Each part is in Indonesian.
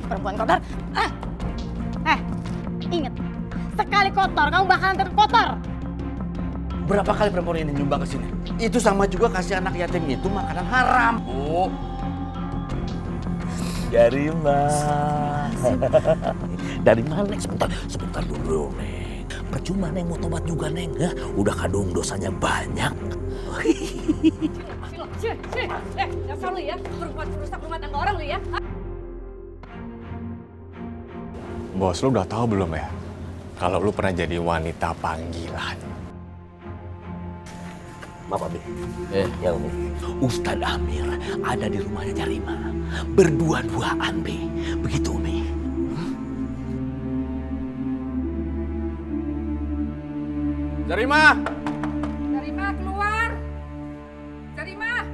Perempuan kotor. Ingat, sekali kotor kamu bakalan terkotor. Berapa kali perempuan ini nyumbang ke sini? Itu sama juga kasih anak yatim itu makanan haram, Bu. Dari mana, Neng? Sebentar dulu, Neng. Percuma, Neng, mau tobat juga, Neng. Ya, udah kadung dosanya banyak. Dasar lu ya, perempuan perusak rumah tangga orang lu ya. Bos, lu udah tahu belum ya? Kalau lu pernah jadi wanita panggilan. Bapak Be, ya Umi. Ustadz Amir ada di rumahnya Jarima. Berdua-duaan, Be. Begitu, Umi. Jarima! Jarima keluar. Jarima.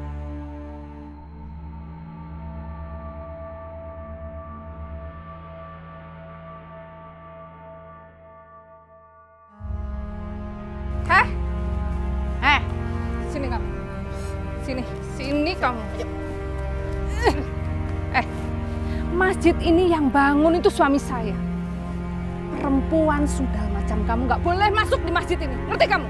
Sini kamu. Sini kamu. Masjid ini yang bangun itu suami saya. Perempuan sudah macam kamu nggak boleh masuk di masjid ini. Ngerti kamu?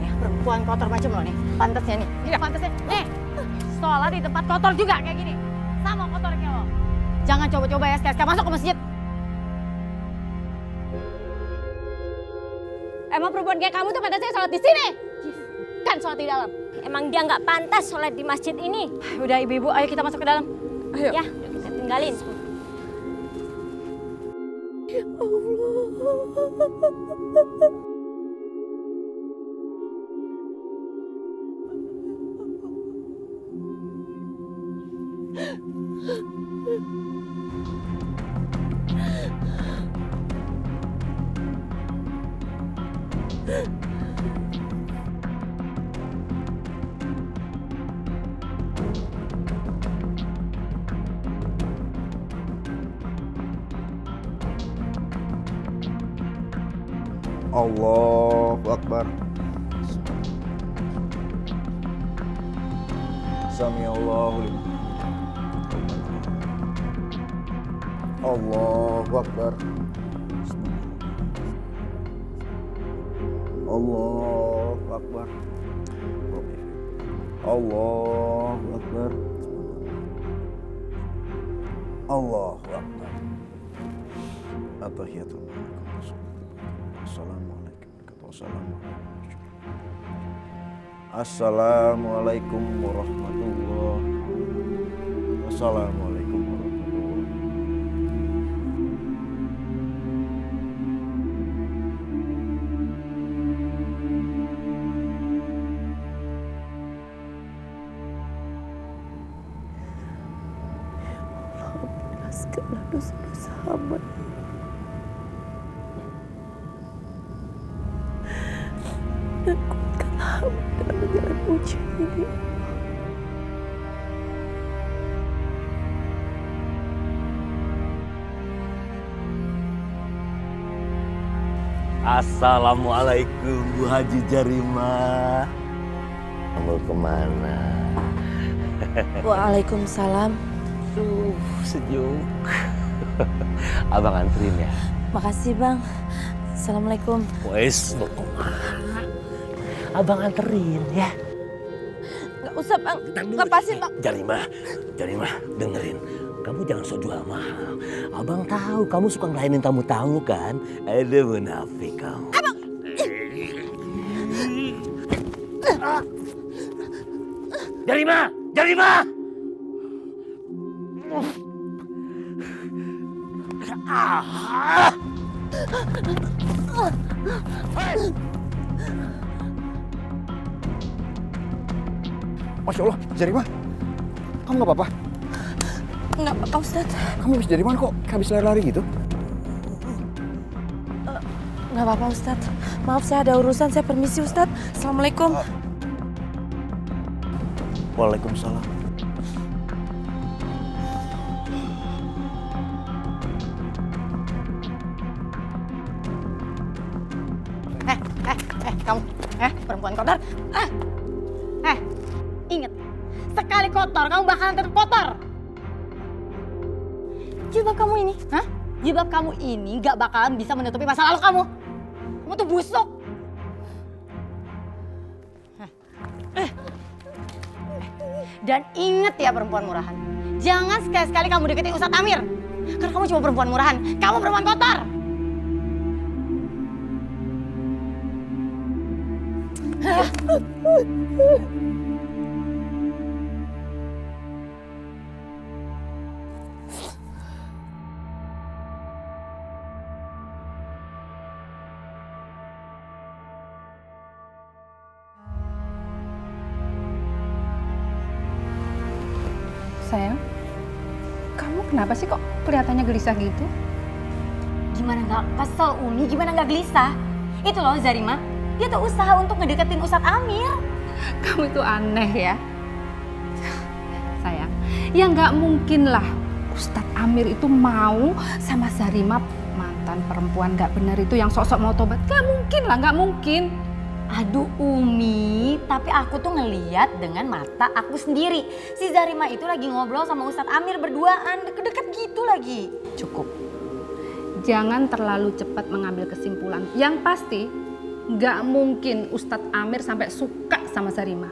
Nih, perempuan kotor macam lo nih. Pantasnya nih. Iya, pantasnya. Nih, sholat di tempat kotor juga kayak gini. Sama kotornya lo. Jangan coba-coba ya sekali-sekali masuk ke masjid. Emang perempuan kayak kamu tuh pantasnya sholat di sini? Kan sholat di dalam. Emang dia nggak pantas sholat di masjid ini. Udah ibu-ibu, ayo kita masuk ke dalam. Ayo. Ya, kita tinggalin. Allahu Akbar. Sami Allahu liman. Allahu Akbar. Allahu Akbar. Allahu Akbar. Allahu Akbar. At-tahiyatul Assalamualaikum warahmatullahi wabarakatuh. Assalamualaikum warahmatullahi wabarakatuh. Segala dosa-dosa hamba. Dan kuatkan hamba dalam menjalani ujian ini. Assalamualaikum Bu Haji Jarima. Kamu kemana? Waalaikumsalam. Sejuk. Abang anterin ya. Makasih Bang. Assalamualaikum. Wes, mau kemana? Abang anterin ya. Nggak usah Bang. Lepasin Bang. Jarima, dengerin. Kamu jangan sok jual mahal. Abang tahu kamu suka ngelainin tamu-tamu kan? Ada munafik kamu. Abang. Jarima. Masya Allah, Jarima. Kamu nggak apa-apa? Nggak apa-apa Ustadz. Kamu habis dari mana kok? Habis lari-lari gitu? Nggak apa-apa Ustadz. Maaf saya ada urusan, saya permisi Ustadz. Assalamualaikum. Waalaikumsalam. Kamu, perempuan kotor. Ingat, sekali kotor kamu bakalan terkotor. Jilbab kamu ini, hah? Jilbab kamu ini gak bakalan bisa menutupi masa lalu kamu. Kamu tuh busuk. Dan inget ya perempuan murahan. Jangan sekali-sekali kamu deketin Ustadz Amir. Karena kamu cuma perempuan murahan. Kamu perempuan kotor. Sayang, kamu kenapa sih kok kelihatannya gelisah gitu? Gimana gak kesel Umi, gimana gak gelisah? Itu loh Zarima, dia tuh usaha untuk ngedeketin Ustadz Amir. Kamu itu aneh ya. Sayang, ya nggak mungkin lah Ustadz Amir itu mau sama Zarima, mantan perempuan nggak benar itu yang sok-sok mau tobat. Nggak mungkin lah, nggak mungkin. Aduh Umi, tapi aku tuh ngeliat dengan mata aku sendiri. Si Zarima itu lagi ngobrol sama Ustadz Amir berduaan, deket-deket gitu lagi. Cukup. Jangan terlalu cepat mengambil kesimpulan. Yang pasti, nggak mungkin Ustadz Amir sampai suka sama Zarima.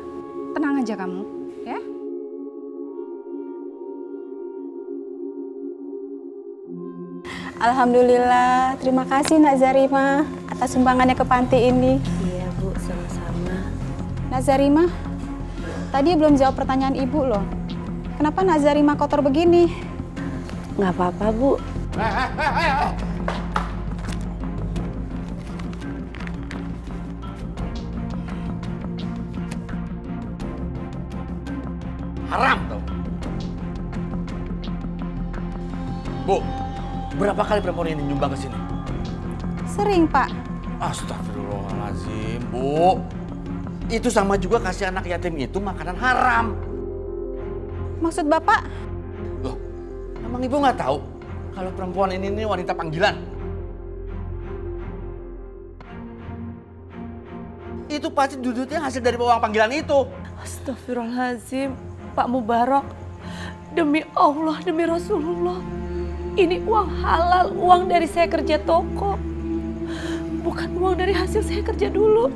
Tenang aja kamu, ya. Alhamdulillah, terima kasih Nak Zarima atas sumbangannya ke panti ini. Iya Bu, sama-sama. Nak Zarima, tadi belum jawab pertanyaan Ibu loh. Kenapa Nak Zarima kotor begini? Nggak apa-apa Bu. Haram tau. Bu, berapa kali perempuan ini nyumbang ke sini? Sering Pak. Astagfirullahaladzim, Bu. Itu sama juga kasih anak yatim itu makanan haram. Maksud Bapak? Loh, emang Ibu nggak tahu kalau perempuan ini wanita panggilan? Itu pasti duduknya hasil dari uang panggilan itu. Astagfirullahaladzim, Pak Mubarok. Demi Allah, demi Rasulullah. Ini uang halal, uang dari saya kerja toko. Bukan uang dari hasil saya kerja dulu.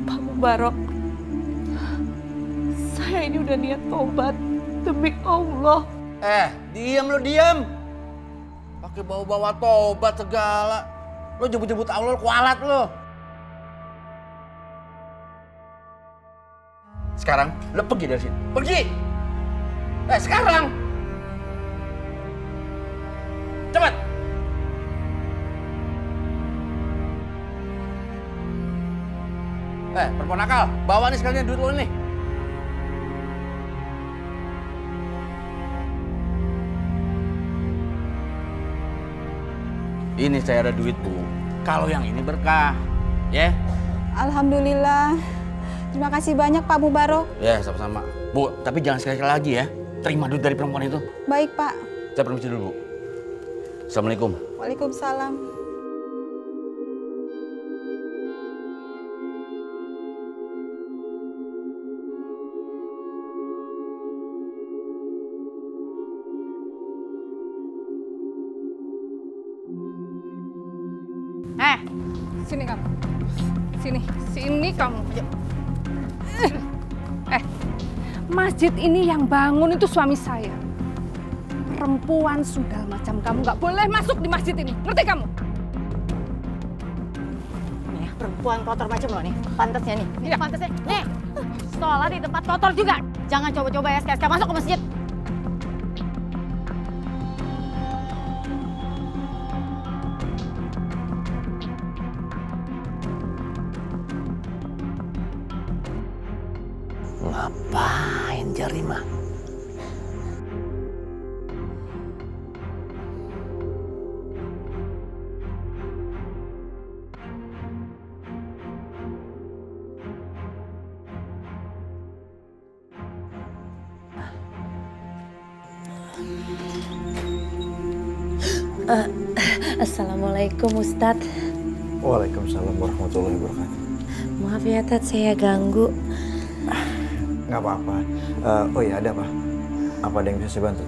Pak Mubarok, saya ini udah niat tobat. Demi Allah. Diam lo, diam. Pakai bawa-bawa tobat segala. Lo jemput-jemput Allah, lo kualat lo. Sekarang lo pergi dari sini. Pergi. Sekarang. Cepat. Perempuan nakal, bawa nih sekalian duit lo nih. Ini saya ada duit, Bu. Kalau yang ini berkah, ya. Alhamdulillah. Terima kasih banyak Pak Mubarok. Ya, sama-sama. Bu, tapi jangan sekali-kali lagi ya. Terima duit dari perempuan itu. Baik Pak. Saya permisi dulu, Bu. Assalamualaikum. Waalaikumsalam. Sini kamu. Sini kamu. Masjid ini yang bangun itu suami saya. Perempuan sundal macam kamu nggak boleh masuk di masjid ini. Ngerti kamu? Nih, perempuan kotor macam lo nih. Pantasnya nih. Ini pantasnya. Nih, sholat di tempat kotor juga. Jangan coba-coba ya sekali-sekali masuk ke masjid. Ngapain Zarima? Assalamualaikum Ustadz. Waalaikumsalam warahmatullahi wabarakatuh. Maaf ya Tat, saya ganggu. Nggak apa-apa. Oh iya, ada apa? Apa ada yang bisa saya bantu?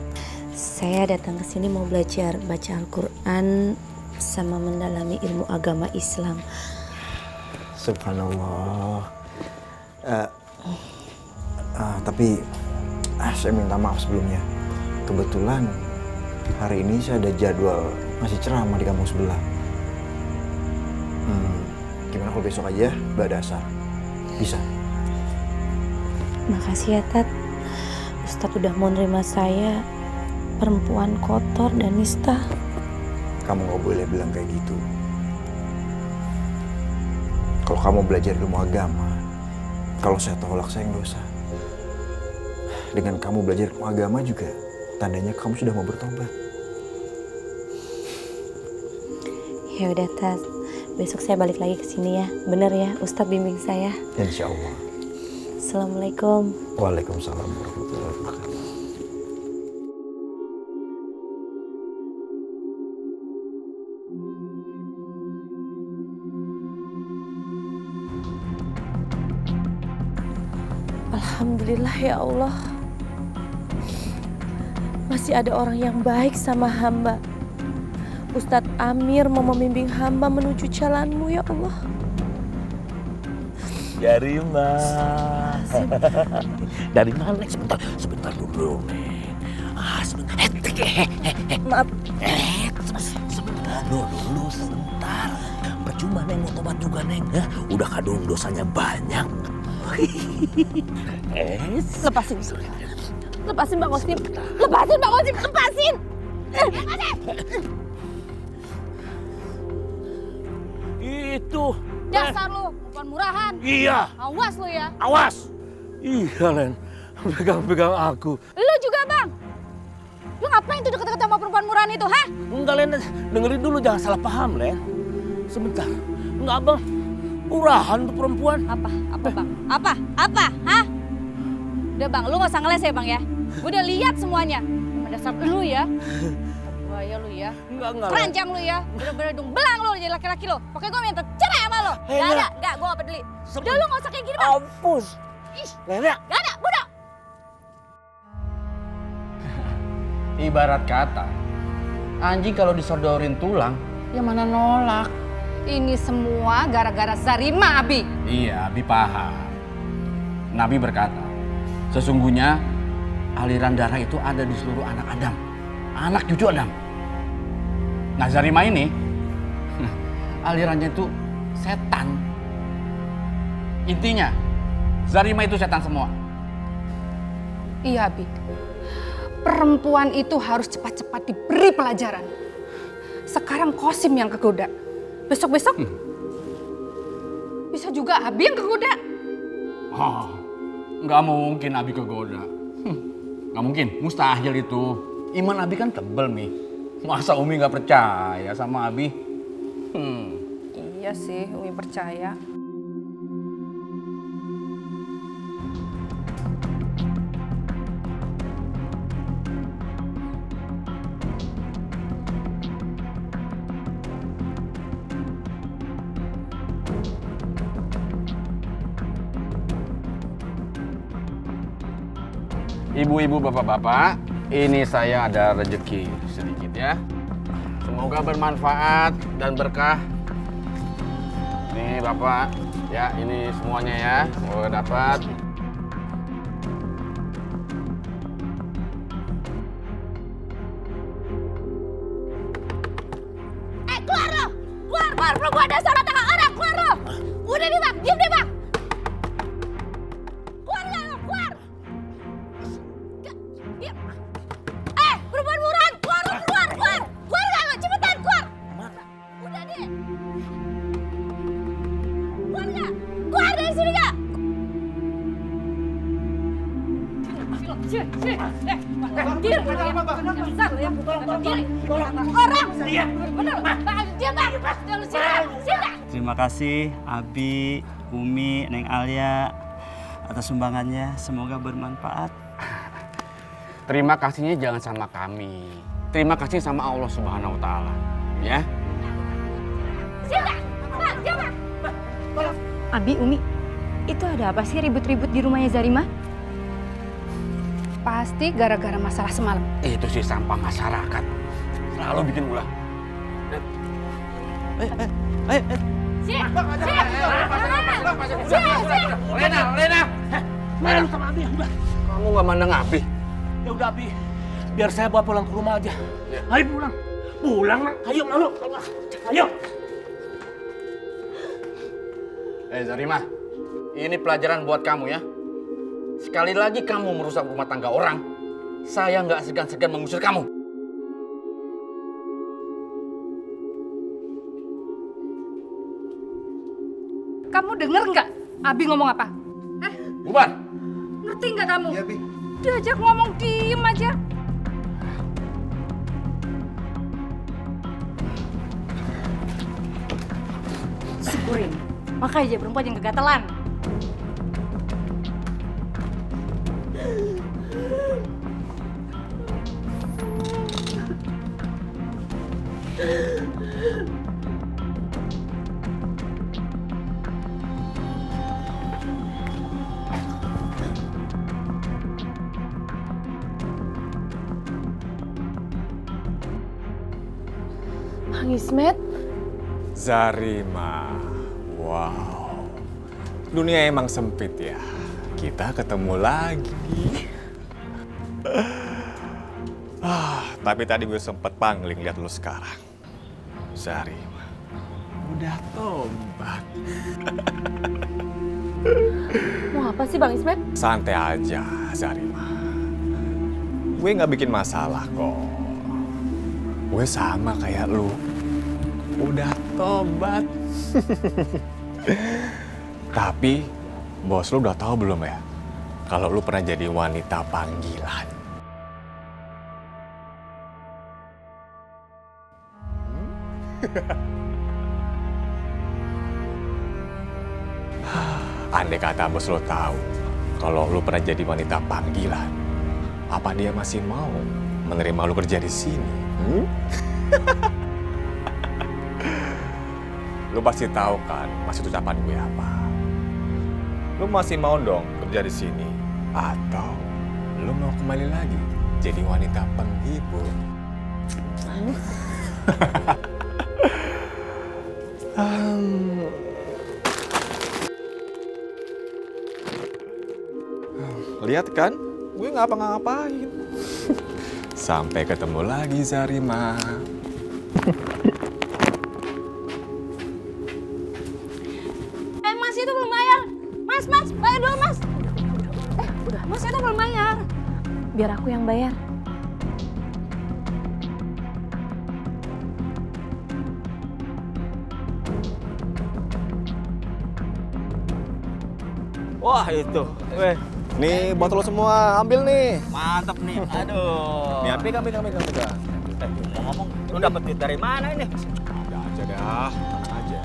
Saya datang ke sini mau belajar baca Al-Quran sama mendalami ilmu agama Islam. Subhanallah. Tapi saya minta maaf sebelumnya. Kebetulan hari ini saya ada jadwal masih ceramah di kampung sebelah. Gimana kalau besok aja ba'da asar? Bisa? Makasih ya Tat. Ustadz udah mau nerima saya, perempuan kotor dan nista. Kamu gak boleh bilang kayak gitu. Kalau kamu belajar ilmu agama, kalau saya tolak saya yang dosa. Dengan kamu belajar ilmu agama juga, tandanya kamu sudah mau bertobat. Ya udah Tat, besok saya balik lagi ke sini ya. Bener ya, Ustadz bimbing saya. Insya Allah. Assalamualaikum. Waalaikumsalam warahmatullahi wabarakatuh. Alhamdulillah ya Allah. Masih ada orang yang baik sama hamba. Ustadz Amir mau membimbing hamba menuju jalanmu ya Allah. Zarima. Dari mana? Sebentar dulu, Neng. Sebentar. Maaf. Dulu sebentar. Percuma Neng mau tobat juga, Neng. Udah kadung dosanya banyak. Lepasin. Lepasin Bang Osim. Lepasin Bang Osim. Lepasin. Itu. Dasar lu, perempuan murahan. Iya. Awas lu ya. Awas. Iya, Len. Pegang-pegang aku. Lu juga Bang. Lu ngapain tuh deket-deket sama perempuan murahan itu, ha? Enggak, Len. Dengerin dulu, jangan salah paham, Len. Sebentar. Enggak, Bang. Urahan tuh perempuan. Apa Bang? Apa? Hah? Udah Bang, lu gak usah ngeles ya Bang ya. Gue udah lihat semuanya. Dasar lu ya. Bahaya lu ya. Enggak. Keranjang lu ya. Bener-bener dong belang lu jadi laki-laki lu. Pokoknya gue minta cerai sama lu. Gak, gue gak peduli. Udah lu gak usah kayak gini Bang. Ampus. Nenek. Gak ada, bodoh. Ibarat kata, anjing kalau disodorin tulang, ya mana nolak. Ini semua gara-gara Zarima, Abi. Iya, Abi paham. Nabi berkata, sesungguhnya aliran darah itu ada di seluruh anak Adam. Anak cucu Adam. Nah, Zarima ini, alirannya itu setan. Intinya, Zarima itu setan semua. Iya, Abi. Perempuan itu harus cepat-cepat diberi pelajaran. Sekarang Kosim yang kegoda. Besok-besok bisa juga Abi yang kegoda. Oh, nggak mungkin Abi kegoda. Nggak mungkin, mustahil itu. Iman Abi kan tebel nih. Masa Umi nggak percaya sama Abi? Iya sih, Umi percaya. Ibu-ibu, bapak-bapak, ini saya ada rezeki sedikit ya. Semoga bermanfaat dan berkah. Nih Bapak, ya ini semuanya ya, semoga dapat. Keluar lo! Keluar perempuan dasar mata orang, keluar lo! Udah deh Bang, diam deh Bang! Keluar gak lo, keluar! Diam! Perempuan murahan, keluar lo, keluar! Keluar gak lo, cepetan keluar! Udah deh! Keluar gak? Keluar dari sini gak? Sini! Diri lo ya, dasar lo ya, diri! Orang! Bener, diam Bang! Jangan lu sini! Terima kasih Abi, Umi, Neng Alia atas sumbangannya. Semoga bermanfaat. Terima kasihnya jangan sama kami. Terima kasih sama Allah Subhanahu wa Ta'ala. Ya. Sini! Diam Bang! Abi, Umi, itu ada apa sih ribut-ribut di rumahnya Zarima? Pasti gara-gara masalah semalam. Itu sih sampah masyarakat. Selalu bikin ulah. Lena. Mana lu sama Abi? Kamu nggak mandang Abi? Ya udah Abi, biar saya bawa pulang ke rumah aja. Ayo pulang. Pulang lah. Ayo lalu. Ayo. Zarima, ini pelajaran buat kamu ya. Sekali lagi kamu merusak rumah tangga orang, saya nggak segan-segan mengusir kamu. Kamu denger nggak Abi ngomong apa? Bubar. Ngerti nggak kamu? Iya, Bi. Diajak ngomong diem aja. Syukurin. Makanya aja perempuan yang kegatelan. Bang Ismet, Zarima, wow. Dunia emang sempit ya. Kita ketemu lagi. Tapi tadi gue sempet pangling lihat lu sekarang. Zarima, udah tobat. mau apa sih Bang Ismet? Santai aja, Zarima. Gue nggak bikin masalah kok. Gue sama kayak lu. Udah tobat. Tapi bos lu udah tahu belum ya kalau lu pernah jadi wanita panggilan? Andai kata bos lu tahu kalau lu pernah jadi wanita panggilan, apa dia masih mau menerima lu kerja di sini? Lu pasti tahu kan maksud ucapan gue apa? Lu masih mau dong kerja di sini? Atau lu mau kembali lagi jadi wanita penghibur? Lihat kan, gue nggak ngapa-ngapain. Sampai ketemu lagi, Zarima. Mas itu belum bayar. Mas, bayar dulu mas. Mas itu belum bayar. Biar aku yang bayar. Wah itu. Weh, nih botol lo semua, ambil nih. Mantap nih. Aduh. Nih, ambil. Ngomong-ngomong, lu dapet duit dari mana ini? Ada aja dah, tenang aja.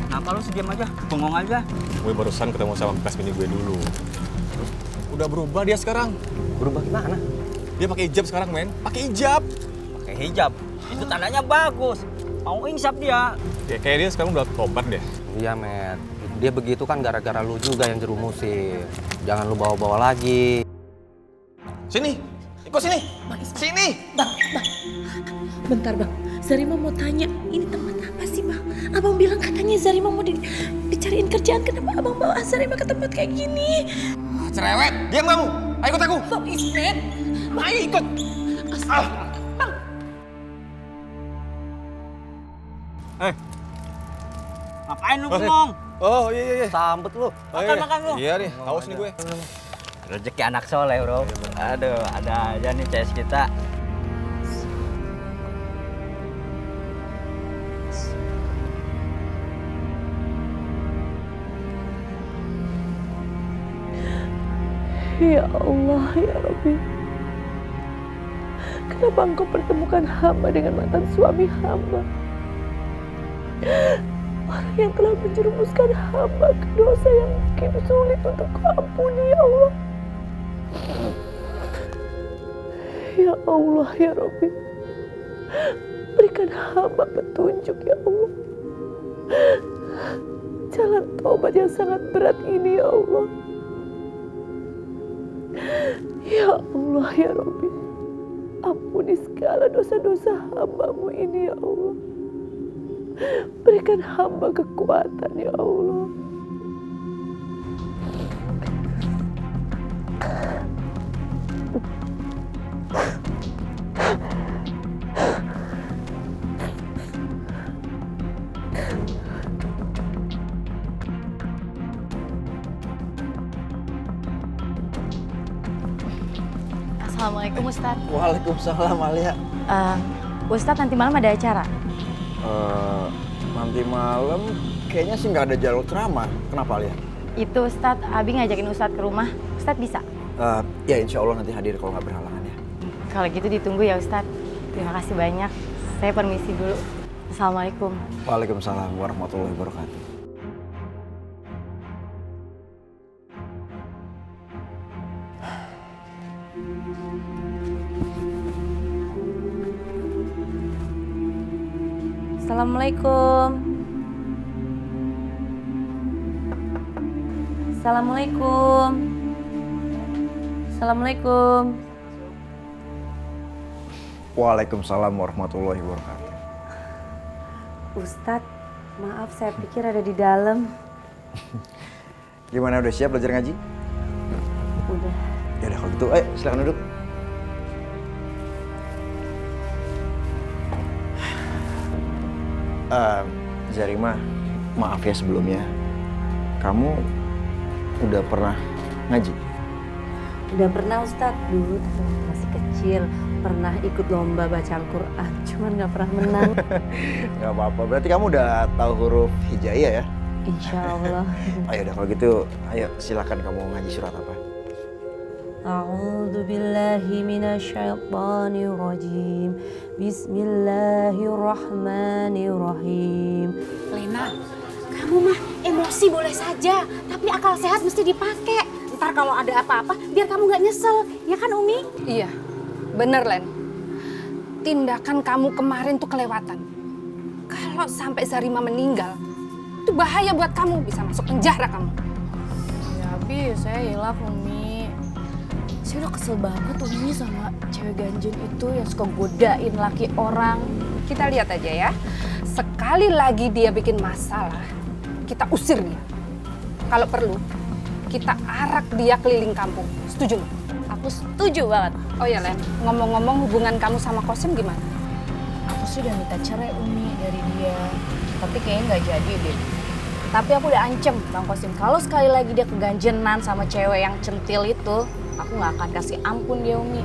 Kenapa lu sediam aja? Bengong aja. Gue barusan ketemu sama bekas bini gue dulu. Udah berubah dia sekarang. Berubah gimana? Dia pakai hijab sekarang, men. Pakai hijab. Pakai hijab. Itu tandanya bagus. Mau insap dia. Ya, kayak dia sekarang udah tobat deh. Iya, Met. Dia begitu kan gara-gara lu juga yang jerumusin. Jangan lu bawa-bawa lagi. Sini, ikut sini. Sini. Bang. Bentar Bang, Zarima mau tanya, ini tempat apa sih Bang? Abang bilang katanya Zarima mau dicariin kerjaan, kenapa Abang bawa Zarima ke tempat kayak gini? Cerewet, diam kamu. Ayo ikut aku. Bang Ismet. Ayo ikut. Bang. Ngapain lu bengong? Oh iya. Sambet lu. Makan lu. Iya nih, haus nih gue. Rezeki anak soleh bro. Aduh, ada aja nih CS kita. Ya Allah, ya Rabbi. Kenapa Engkau pertemukan hamba dengan mantan suami hamba? Orang yang telah menjerumuskan hamba ke dosa yang mungkin sulit untuk Kau ampuni, ya Allah. Ya Allah, ya Rabbi. Berikan hamba petunjuk, ya Allah. Jalan taubat yang sangat berat ini, ya Allah. Ya Allah ya Rabbi, ampuni segala dosa-dosa hamba-Mu ini ya Allah. Berikan hamba kekuatan ya Allah. Assalamualaikum Ustadz. Waalaikumsalam Alia. Ustadz nanti malam ada acara. Nanti malam kayaknya sih nggak ada jalur ceramah. Kenapa Alia? Itu Ustadz, Abi ngajakin Ustadz ke rumah. Ustadz bisa? Ya insya Allah nanti hadir kalau nggak berhalangan ya. Kalau gitu ditunggu ya Ustadz. Terima kasih banyak. Saya permisi dulu. Assalamualaikum. Waalaikumsalam warahmatullahi wabarakatuh. Assalamualaikum. Assalamualaikum. Assalamualaikum. Waalaikumsalam warahmatullahi wabarakatuh. Ustadz, maaf saya pikir ada di dalam. Gimana, udah siap belajar ngaji? Udah. Ya udah kalau gitu, ayo silakan duduk. Zarima, maaf ya sebelumnya. Kamu udah pernah ngaji? Udah pernah Ustadz, dulu masih kecil. Pernah ikut lomba baca Al-Quran, cuman gak pernah menang. Gak apa-apa, berarti kamu udah tahu huruf hijaiyah ya? Insya Allah. Ayo udah kalau gitu, ayo silakan kamu ngaji surat apa? A'udzu billahi minasyaitonir rajim. Bismillahirrahmanirrahim. Lena, kamu mah emosi boleh saja, tapi akal sehat mesti dipakai. Ntar kalau ada apa-apa, biar kamu nggak nyesel, ya kan Umi? Iya, bener Len. Tindakan kamu kemarin tuh kelewatan. Kalau sampai Zarima meninggal, itu bahaya buat kamu, bisa masuk penjara kamu. Ya Abi, saya hilaf Umi. Saya udah kesel banget Umi sama cewek ganjen itu yang suka godain laki orang. Kita lihat aja ya, sekali lagi dia bikin masalah, kita usir dia. Kalau perlu, kita arak dia keliling kampung. Setuju nggak? Aku setuju banget. Oh ya Len, ngomong-ngomong hubungan kamu sama Kosim gimana? Aku sudah minta cerai Umi dari dia, tapi kayaknya nggak jadi deh. Tapi aku udah ancam Bang Kosim, kalau sekali lagi dia keganjenan sama cewek yang centil itu, aku nggak akan kasih ampun dia Umi.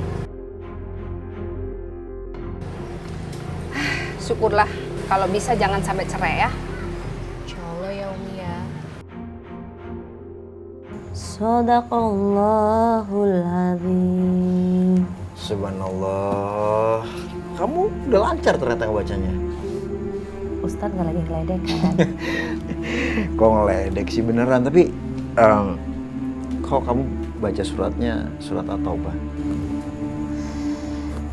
Syukurlah, kalau bisa jangan sampai cerai ya. Insya Allah ya Umi ya. Shadaqallahul azim. Subhanallah, kamu udah lancar ternyata ngebacanya. Ustadz nggak lagi ngeledek kan? Kok ngeledek sih beneran, tapi kok kamu baca suratnya surat At-Taubah?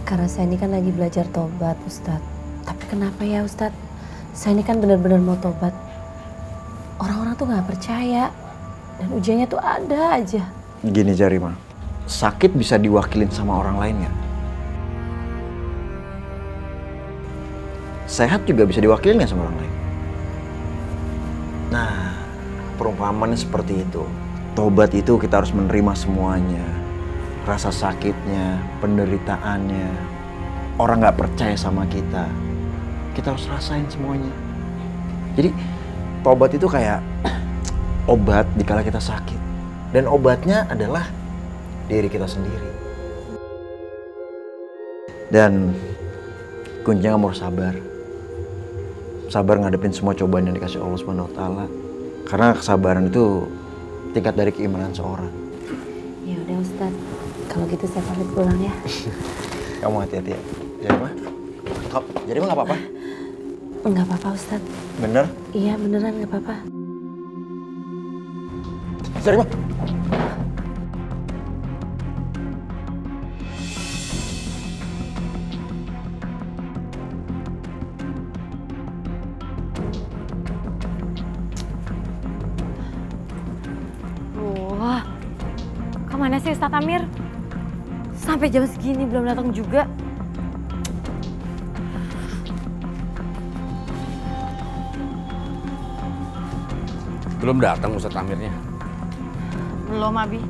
Karena saya ini kan lagi belajar tobat Ustadz. Tapi kenapa ya Ustadz? Saya ini kan benar-benar mau tobat. Orang-orang tuh nggak percaya. Dan ujiannya tuh ada aja. Gini Zarima, sakit bisa diwakilin sama orang lain ya? Sehat juga bisa diwakilin nggak sama orang lain? Nah, perumpamannya seperti itu. Tobat itu kita harus menerima semuanya. Rasa sakitnya, penderitaannya. Orang nggak percaya sama kita. Kita harus rasain semuanya. Jadi, tobat itu kayak obat dikala kita sakit. Dan obatnya adalah diri kita sendiri. Dan kuncinya kamu harus sabar. Sabar ngadepin semua cobaan yang dikasih Allah Subhanahu wa taala. Karena kesabaran itu tingkat dari keimanan seorang. Ya udah Ustadz, kalau gitu saya pamit pulang ya. Kamu hati-hati ya. Zarima? Zarima nggak apa-apa? Nggak apa-apa Ustadz. Bener? Iya beneran nggak apa-apa. Zarima. Kemana sih Ustadz Amir? Sampai jam segini belum datang juga. Belum datang Ustadz Amirnya. Belum, Abi.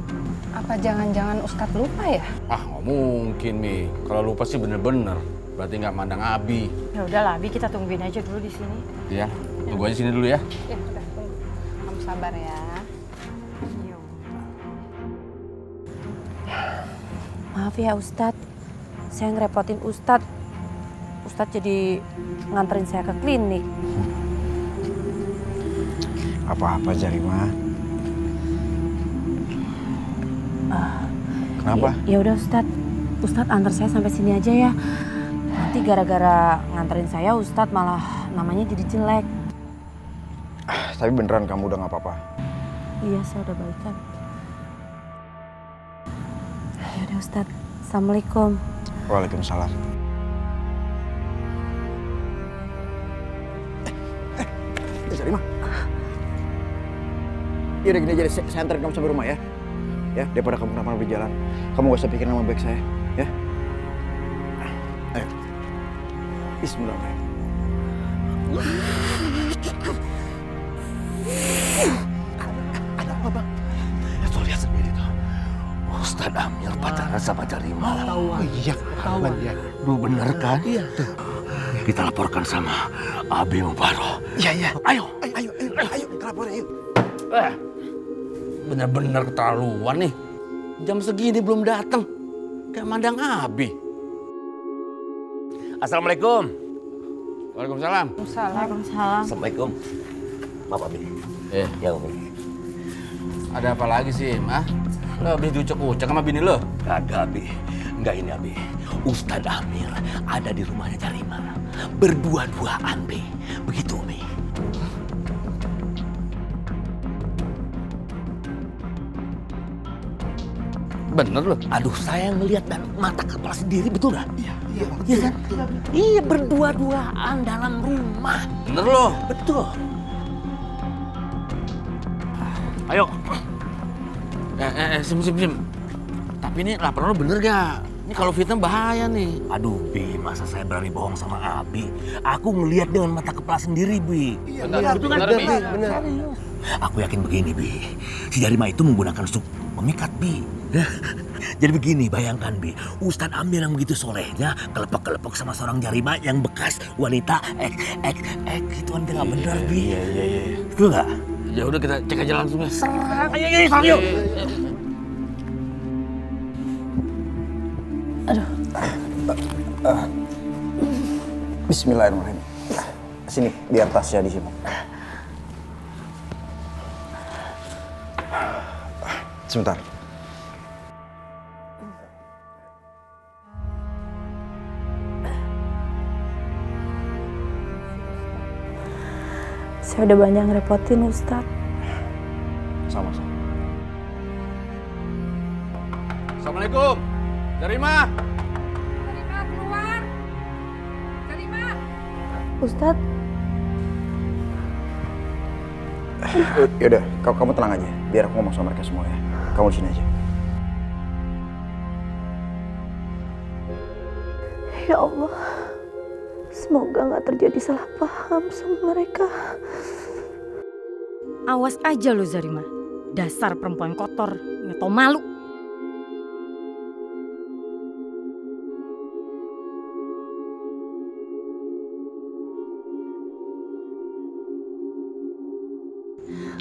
Apa jangan-jangan Ustadz lupa ya? Ah, nggak mungkin, Mi. Kalau lupa sih bener-bener. Berarti nggak mandang Abi. Ya udahlah, Abi, kita tungguin aja dulu di sini. Ya, tunggu aja sini dulu ya. Ya udah, tunggu. Kamu sabar ya. Maaf ya Ustadz, saya ngerepotin Ustadz. Ustadz jadi nganterin saya ke klinik. Apa-apa Zarima. Kenapa? Ya udah Ustadz, Ustadz antar saya sampai sini aja ya. Nanti gara-gara nganterin saya Ustadz malah namanya jadi jelek. Tapi beneran kamu udah gak apa-apa? Iya, saya udah baikan. Ya udah Ustadz, Assalamualaikum. Waalaikumsalam. Zarima. Ya udah gini aja, saya antarin kamu sampai rumah ya. Ya, daripada kamu kenapa-napa di jalan. Kamu gak usah pikir nama baik saya, ya. Ayo. Bismillahirrahmanirrahim. Ada apa, Bang? Ya, tuh lihat sendiri tuh. Ustadz Amir pacaran sama Zarima. Oh iya, ketahuan ya. Duh, bener kan? Iya. Tuh. Kita laporkan sama Abi Mubarok. Iya. Ayo. Ayo, kita laporin yuk. Bener-bener keterlaluan nih. Jam segini belum datang. Kayak mandang Abi. Assalamualaikum. Waalaikumsalam. Waalaikumsalam. Assalamualaikum. Maaf, Abi. Ya, Umi. Ada apa lagi sih, Mah? Lo habis diucek-ucek sama bini lo? Kagak, Abi. Enggak ini, Abi. Ustadz Amir ada di rumahnya Zarima. Berdua-duaan, Bi. Begitu, Umi. Bener loh. Aduh, saya ngelihat dan mata kepala sendiri, betul nggak? Iya kan? Iya, berdua-duaan dalam rumah. Bener loh. Betul. Ayo. Sim. Tapi ini laporan lo bener gak? Ini kalau fitnah bahaya nih. Aduh, Bi, masa saya berani bohong sama Abi? Aku ngelihat dengan mata kepala sendiri, Bi. Benar, benar. Aku yakin begini, Bi. Si Zarima itu menggunakan sup memikat, Bi. Jadi begini, bayangkan, Bi. Ustadz Amir yang begitu solehnya kelepek-kelepek sama seorang Zarima yang bekas wanita gitu kan nggak bener, Bi. Iya. Betul nggak? Ya udah kita cek aja langsung ya. Serang. Ayo, serang yuk. Aduh. Bismillahirrahmanirrahim. Sini, biar tasnya di sini. Sebentar. Saya udah banyak ngerepotin Ustadz. Sama-sama. Assalamualaikum. Zarima. Zarima keluar. Zarima. Ustadz. Yaudah, kamu tenang aja. Biar aku ngomong sama mereka semua ya. Kamu di sini aja. Ya Allah, semoga nggak terjadi salah paham sama mereka. Awas aja lo Zarima. Dasar perempuan kotor, nggak tau malu.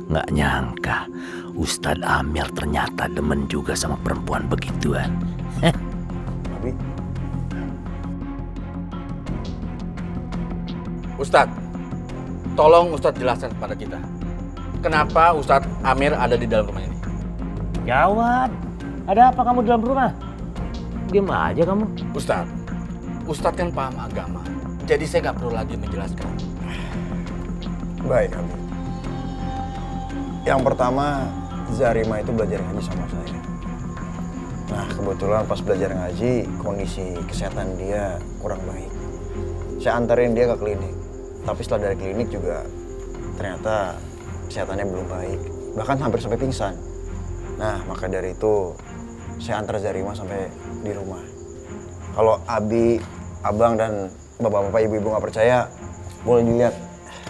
Nggak nyangka Ustadz Amir ternyata demen juga sama perempuan begituan. Abi. Ustadz, tolong Ustadz jelaskan kepada kita. Kenapa Ustadz Amir ada di dalam rumah ini? Jawab. Ada apa kamu di dalam rumah? Diam aja kamu. Ustadz kan paham agama. Jadi saya nggak perlu lagi menjelaskan. Baik, Abi. Yang pertama, Zarima itu belajar ngaji sama saya. Nah, kebetulan pas belajar ngaji, kondisi kesehatan dia kurang baik. Saya antarin dia ke klinik. Tapi setelah dari klinik juga ternyata kesehatannya belum baik. Bahkan hampir sampai pingsan. Nah, maka dari itu saya antar Zarima sampai di rumah. Kalau Abi, Abang, dan bapak-bapak, ibu-ibu nggak percaya, boleh dilihat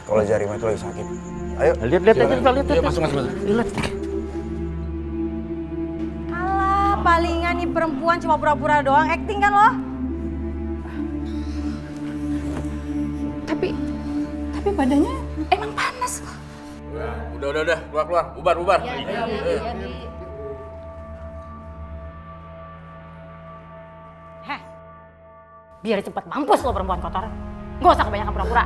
kalau Zarima itu lagi sakit. Ayo. Lihat aja, lihat. Masuk. Alah, palingan nih perempuan cuma pura-pura doang, acting kan lo? Tapi badannya emang panas. Udah, keluar, bubar. Heh, biar cepet mampus lo perempuan kotor. Gak usah kebanyakan pura-pura.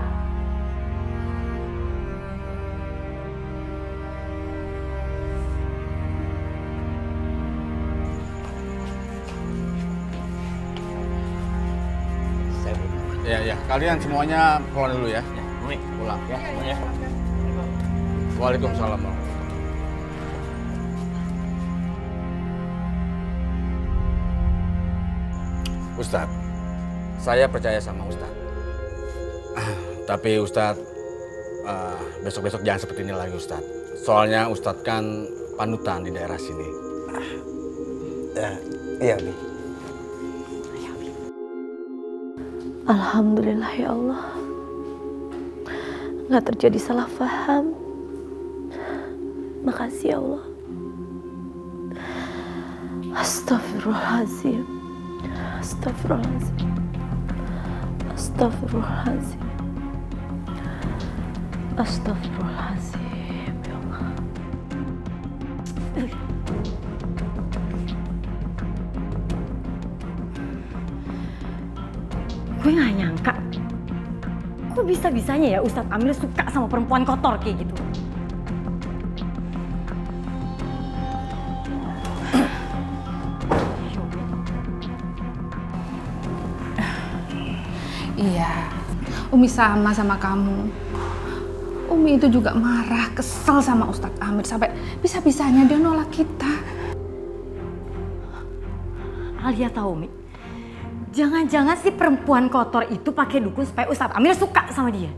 Ya, kalian semuanya pulang dulu ya. Pulang ya. Waalaikumsalam. Ustadz, saya percaya sama Ustadz. Tapi Ustadz, besok-besok jangan seperti ini lagi Ustadz. Soalnya Ustadz kan panutan di daerah sini. Iya, Bi. Alhamdulillah ya Allah. Nggak terjadi salah paham. Makasih ya Allah. Astagfirullahaladzim. Astagfirullahaladzim. Astagfirullahaladzim. Astagfirullahaladzim. Ya Allah. Gue gak nyangka. Kok bisa-bisanya ya Ustadz Amir suka sama perempuan kotor kayak gitu? Iya, Umi sama kamu. Umi itu juga marah, kesel sama Ustadz Amir sampai bisa-bisanya dia nolak kita. Alia tahu, Mi. Jangan-jangan si perempuan kotor itu pakai dukun supaya Ustadz Amir suka sama dia.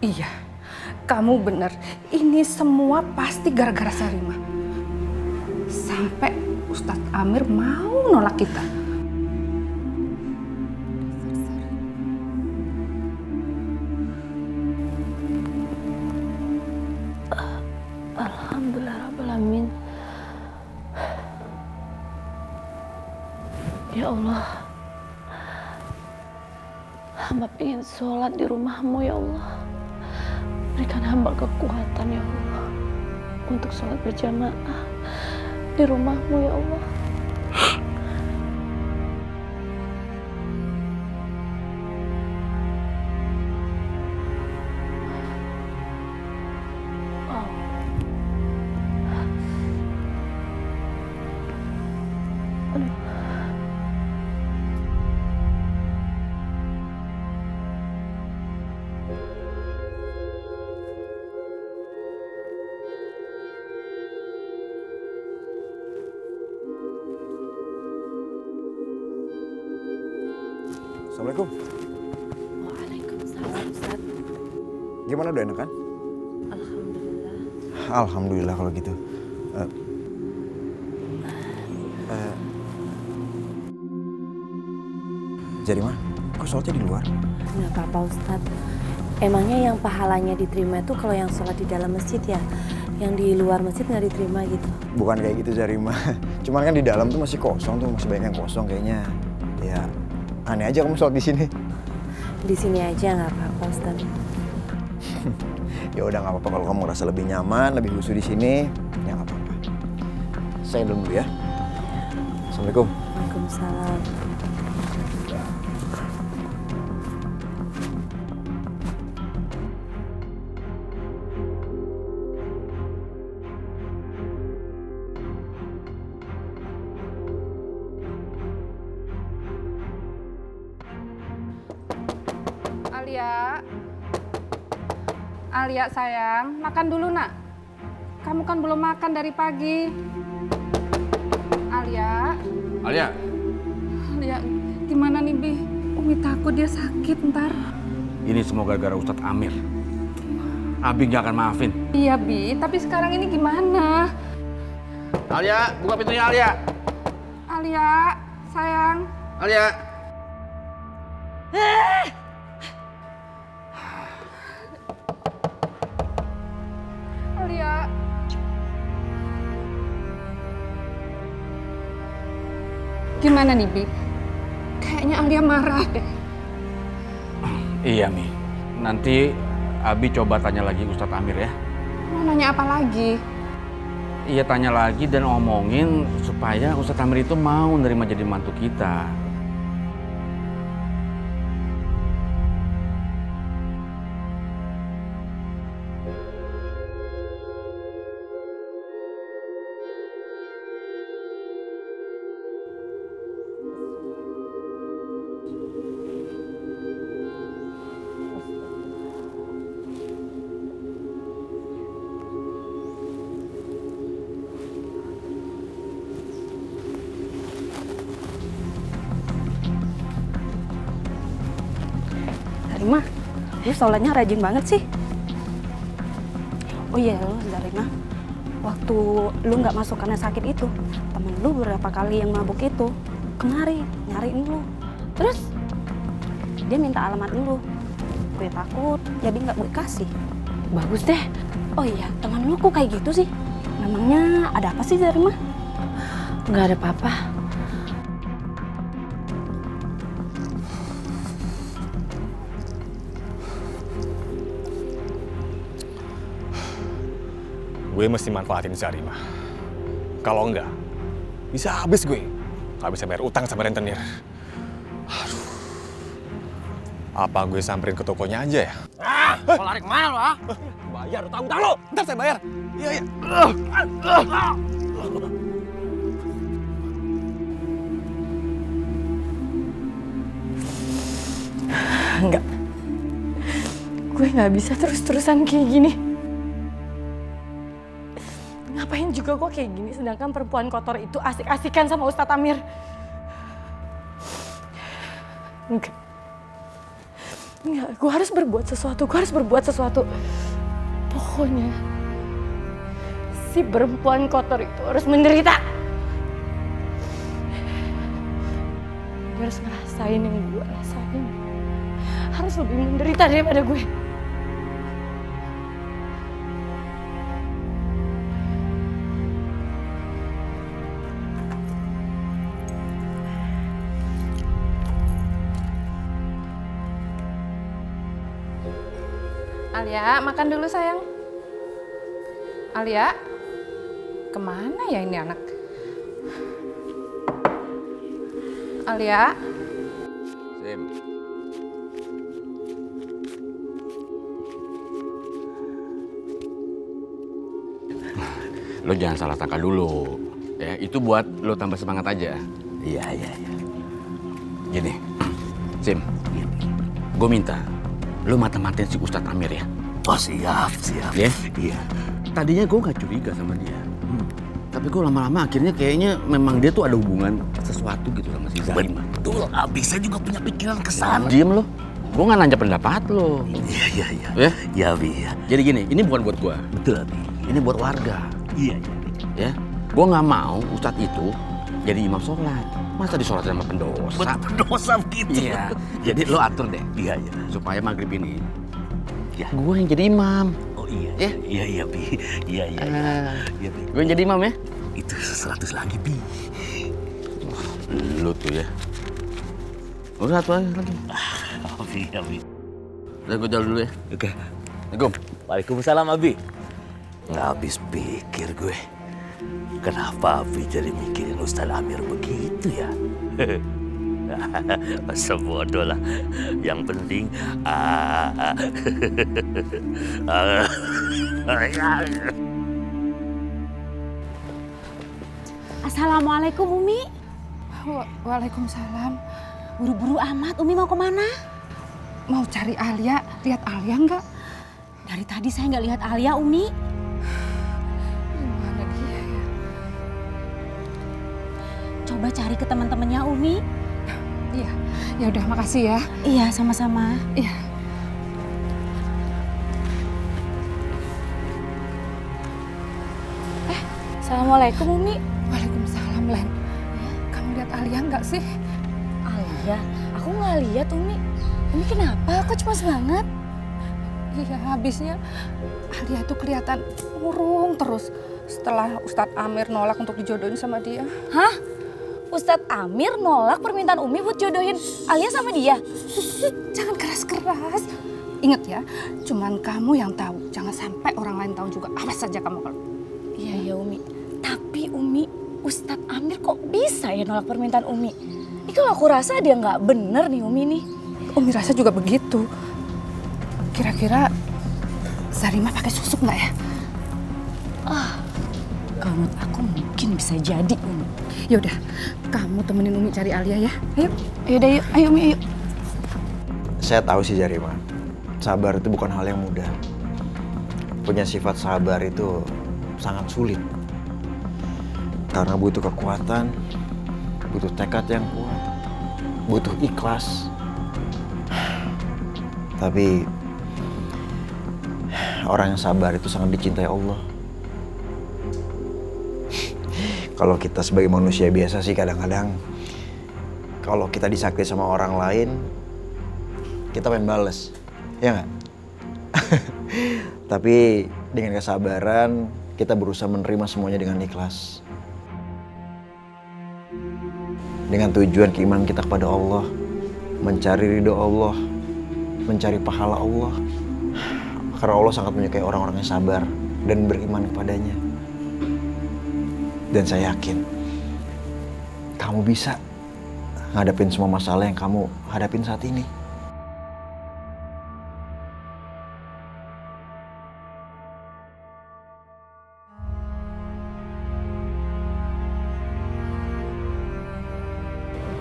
Iya, kamu bener. Ini semua pasti gara-gara Zarima. Sampai Ustadz Amir mau nolak kita. Alhamdulillah Rabbil Alamin. Ya Allah, hamba ingin sholat di rumahmu ya Allah. Berikan hamba kekuatan ya Allah untuk sholat berjamaah di rumahmu ya Allah. Assalamualaikum. Waalaikumsalam Ustaz. Gimana, udah enak kan? Alhamdulillah. Alhamdulillah kalau gitu. Zarima, kok sholatnya di luar? Nggak apa-apa Ustaz. Emangnya yang pahalanya diterima itu kalau yang sholat di dalam masjid ya? Yang di luar masjid nggak diterima gitu? Bukan kayak gitu Zarima. Cuman kan di dalam tuh masih kosong tuh, masih banyak yang kosong kayaknya. Ya aneh aja kamu sholat di sini. Di sini aja nggak apa-apa Ustaz. Ya udah nggak apa-apa kalau kamu ngerasa lebih nyaman, lebih khusyuk di sini, ya nggak apa-apa. Saya dulu ya. Assalamualaikum. Waalaikumsalam. Alia sayang, makan dulu nak. Kamu kan belum makan dari pagi. Alia, gimana nih Bi? Umi takut dia sakit ntar. Ini semua gara-gara Ustadz Amir. Abi gak akan maafin. Iya Bi, tapi sekarang ini gimana? Alia, buka pintunya Alia. Alia, sayang. Alia. Alia. Gimana nih, Bi? Kayaknya Alia marah deh. Iya, Mi. Nanti Abi coba tanya lagi Ustadz Amir ya. Mau nanya apa lagi? Iya, tanya lagi dan omongin supaya Ustadz Amir itu mau nerima jadi mantu kita. Zarima, lu sholatnya rajin banget sih. Oh iya lu Zarima, waktu lu nggak masuk karena sakit itu, temen lu beberapa kali yang mabuk itu kemari nyariin lu. Terus dia minta alamat lu. Gue takut jadi nggak gue kasih. Bagus deh. Oh iya, teman lu kok kayak gitu sih? Memangnya ada apa sih Zarima? Nggak ada apa-apa. Gue mesti manfaatin Zarima. Kalau enggak, bisa habis gue. Gak bisa bayar utang sama rentenir. Aduh. Apa gue samperin ke tokonya aja ya? Mau lari kemana lo, ah? Bayar utang-utang lo! Ntar saya bayar. Iya, iya. Enggak. Gue nggak bisa terus-terusan kayak gini. Ngapain juga gue kayak gini sedangkan perempuan kotor itu asik-asikan sama Ustadz Amir. Enggak. Enggak, gue harus berbuat sesuatu. Pokoknya si perempuan kotor itu harus menderita. Dia harus ngerasain yang gue rasain. Harus lebih menderita daripada gue. Alia, makan dulu sayang. Alia, kemana ya ini anak? Alia. Sim. Lo jangan salah sangka dulu. Ya, itu buat lo tambah semangat aja. Iya. Gini, Sim, gue minta lo mata-matain si Ustadz Amir ya. Oh siap. Ya? Iya. Tadinya gue gak curiga sama dia. Tapi gue lama-lama akhirnya kayaknya memang dia tuh ada hubungan sesuatu gitu sama si Zarima. Betul, Abi. Saya juga punya pikiran kesana. Diem lo. Gue gak nanya pendapat lo. Iya. Ya? Iya, Abi. Ya. Jadi gini, ini bukan buat gue. Betul, Abi. Ini buat warga. Iya. Ya, gue nggak mau Ustadz itu jadi imam sholat. Masa disolatin sama pendosa? Pendosa begitu. Iya. Jadi lo atur deh. Iya. Supaya maghrib ini, Ya. gue yang jadi imam. Oh iya. Ya? Iya, Bi. Iya, Bi. Gue yang jadi imam ya. Itu 100 lagi, Bi. Lo tuh ya. Udah satu aja lagi. Iya, Bi. Udah gue jalan dulu ya. Oke. Assalamualaikum. Waalaikumsalam, Abi. Nggak habis pikir gue. Kenapa Abi jadi mikirin Ustadz Amir begitu ya? Masa bodoh lah. Yang penting... Assalamualaikum Umi. Waalaikumsalam. Buru-buru amat, Umi mau kemana? Mau cari Alia, lihat Alia enggak? Dari tadi saya nggak lihat Alia, Umi. Gimana dia ya? Coba cari ke teman-temannya Umi. Iya, ya udah makasih ya. Iya, sama-sama. Iya. Assalamualaikum Umi. Waalaikumsalam, Len. Kamu lihat Alia nggak sih? Alia? Aku nggak lihat Umi. Umi kenapa? Kok cuma semangat? Iya, habisnya Alia itu kelihatan murung terus setelah Ustadz Amir nolak untuk dijodohin sama dia. Hah? Ustadz Amir nolak permintaan Umi buat jodohin Alia sama dia? Jangan keras-keras. Ingat ya, cuman kamu yang tahu. Jangan sampai orang lain tahu juga. Awas saja kamu kalau. Iya ya Umi. Tapi Umi, Ustadz Amir kok bisa ya nolak permintaan Umi? Ini kalau aku rasa dia nggak bener nih Umi nih. Umi rasa juga begitu. Kira-kira Zarima pakai susuk nggak ya? Kalau menurut aku mungkin bisa jadi Umi. Yaudah, kamu temenin Umi cari Alia ya. Ayo. Yaudah yuk, ayo Umi ayo. Saya tahu sih Zarima, sabar itu bukan hal yang mudah. Punya sifat sabar itu sangat sulit. Karena butuh kekuatan, butuh tekad yang kuat, butuh ikhlas. Tapi orang yang sabar itu sangat dicintai Allah. Kalau kita sebagai manusia biasa sih kadang-kadang kalau kita disakiti sama orang lain, kita pengen bales, ya nggak? Tapi dengan kesabaran, kita berusaha menerima semuanya dengan ikhlas. Dengan tujuan keimanan kita kepada Allah, mencari ridho Allah, mencari pahala Allah. Karena Allah sangat menyukai orang-orang yang sabar dan beriman kepadanya. Dan saya yakin, kamu bisa ngadepin semua masalah yang kamu hadapin saat ini.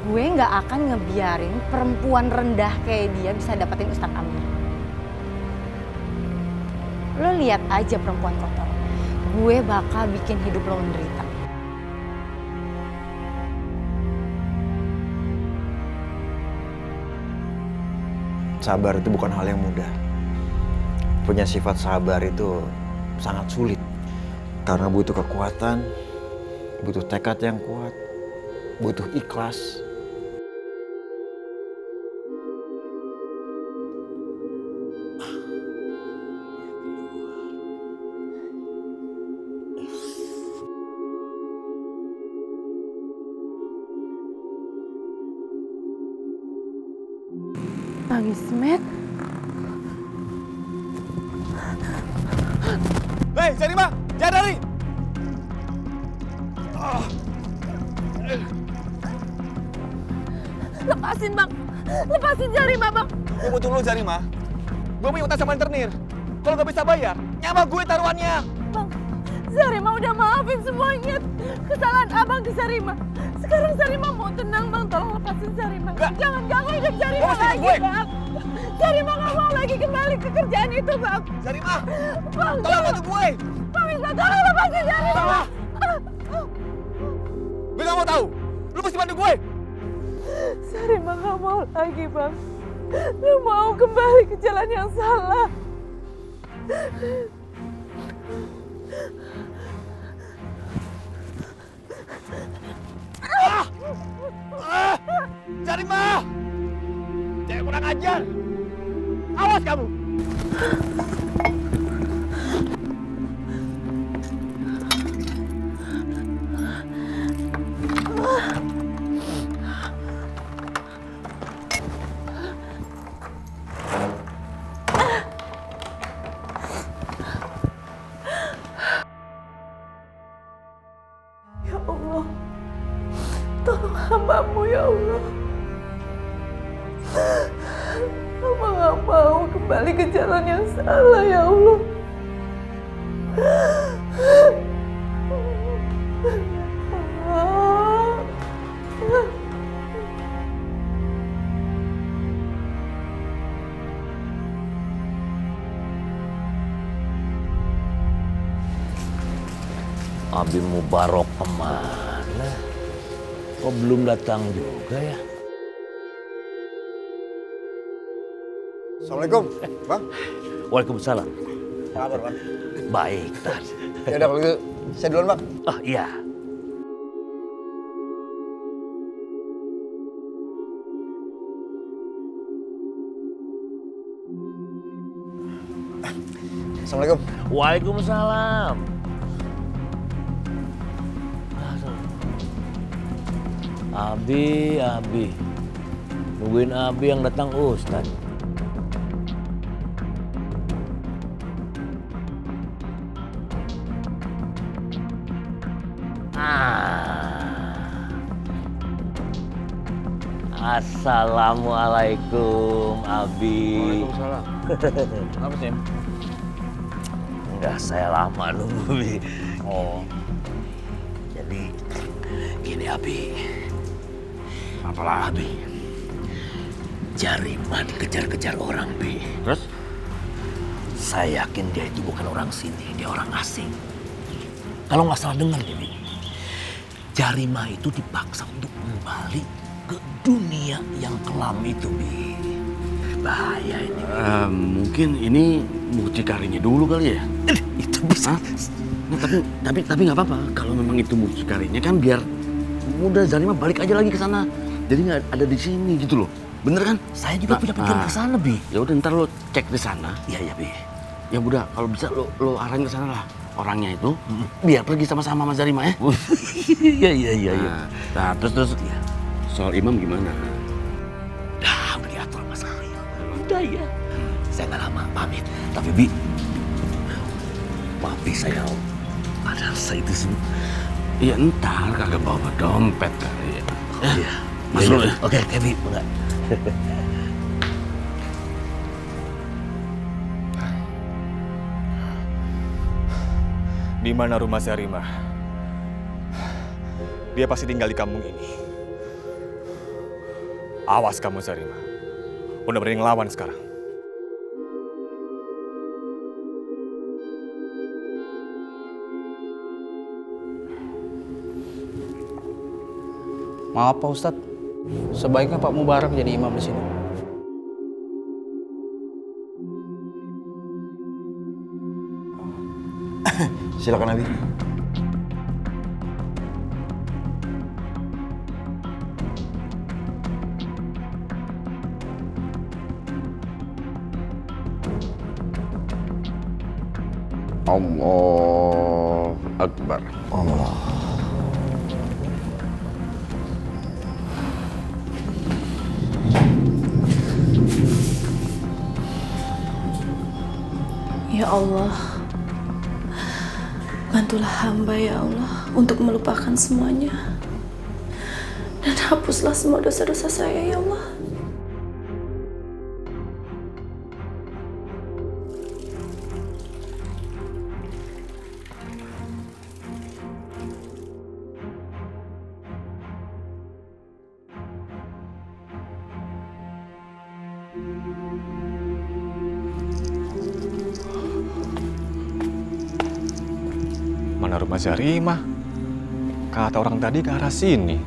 Gue nggak akan ngebiarin perempuan rendah kayak dia bisa dapetin Ustadz Amir. Lo lihat aja perempuan kotor. Gue bakal bikin hidup lo menderita. Sabar itu bukan hal yang mudah. Punya sifat sabar itu sangat sulit. Karena butuh kekuatan, butuh tekad yang kuat, butuh ikhlas. Bang Ismet. Hei, Zarima, jangan lari! Lepasin Bang, lepasin Zarima Bang. Gue butuh lo, Zarima. Gue punya utang sama rentenir. Kalau gak bisa bayar, nyawa gue taruhannya. Bang, Zarima udah maafin semuanya. Kesalahan abang ke Zarima. Sekarang Zarima mau tenang Bang, tolong lepasin Zarima. Jangan ganggu hidup Zarima lagi Bang. Zarima gak mau lagi kembali ke kerjaan itu Bang. Zarima, Bang, tolong bantu gue. Bang Ismet, tolong lepasin Zarima. Gue gak mau tahu. Lu mesti bantu gue. Zarima gak mau lagi Bang. Gak mau kembali ke jalan yang salah. Zarima! Jangan kurang ajar. Awas kamu. Ya Allah, tolong hamba-Mu ya Allah. Hamba gak mau kembali ke jalan yang salah ya Allah. Abi Mubarok kemana? Kok belum datang juga ya? Assalamualaikum, Bang. Waalaikumsalam. Apa kabar, Bang? Baik, Tan. Ya udah kalau gitu Saya duluan, Bang. Oh iya. Assalamualaikum. Waalaikumsalam. Abi. Nungguin Abi yang datang Ustaz. Assalamualaikum, Abi. Waalaikumsalam. Apa sih? Enggak, saya lama nunggu, Bi. Oh, Jadi, gini, Abi. apalah? Abi, Jarimah dikejar-kejar orang, Bi. Terus? Saya yakin dia itu bukan orang sini, dia orang asing. Kalau nggak salah dengar nih, Bi, Jarimah itu dipaksa untuk kembali ke dunia yang kelam itu, Bi. Bahaya ini, Bi. Mungkin ini mucikarinya dulu kali ya? Itu bisa. Nah, tapi nggak apa-apa. Kalau memang itu mucikarinya kan biar udah Zarimah balik aja lagi ke sana. Jadi nggak ada di sini gitu loh. Bener kan? Saya juga punya pikiran ke sana, Bi. Ya udah ntar lo cek di sana. Iya, Bi. Ya udah kalau bisa lo arahin ke sana lah orangnya itu. Biar pergi sama-sama sama Zarimah ya. Iya. Nah, terus Ya. soal imam gimana? Udah diatur sama saya. Udah ya. Saya nggak lama pamit. Tapi, Bi, maaf, Bi, saya ada saya itu sih. Iya ntar kagak bawa dompet kali ya. Iya. Mas dulu ya. Oke, Bi. Enggak. Di mana rumah Zarimah? Dia pasti tinggal di kampung ini. Awas kamu, Zarimah. Udah berani ngelawan sekarang. Maaf Pak Ustadz, sebaiknya Pak Mubarak jadi imam di sini. Silakan, Abi. Allah Akbar. Allah. Ya Allah, bantulah hamba ya Allah untuk melupakan semuanya. Dan hapuslah semua dosa-dosa saya ya Allah. Mana rumah Zarimah? Kata orang tadi ke arah sini.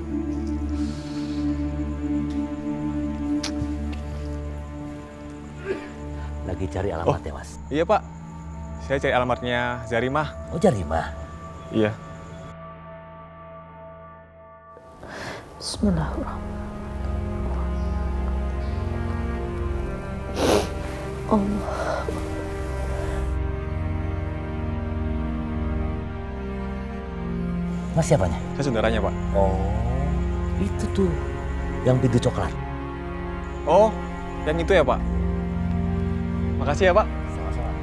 Lagi cari alamatnya, Mas. Iya, Pak. Saya cari alamatnya Zarimah. Oh, Jarimah? Iya. Bismillahirrahmanirrahim. Allah. Mas siapanya? Saya saudaranya, Pak. Oh, itu tuh yang pintu coklat. Oh, yang itu ya, Pak? Makasih ya, Pak. Sama-sama.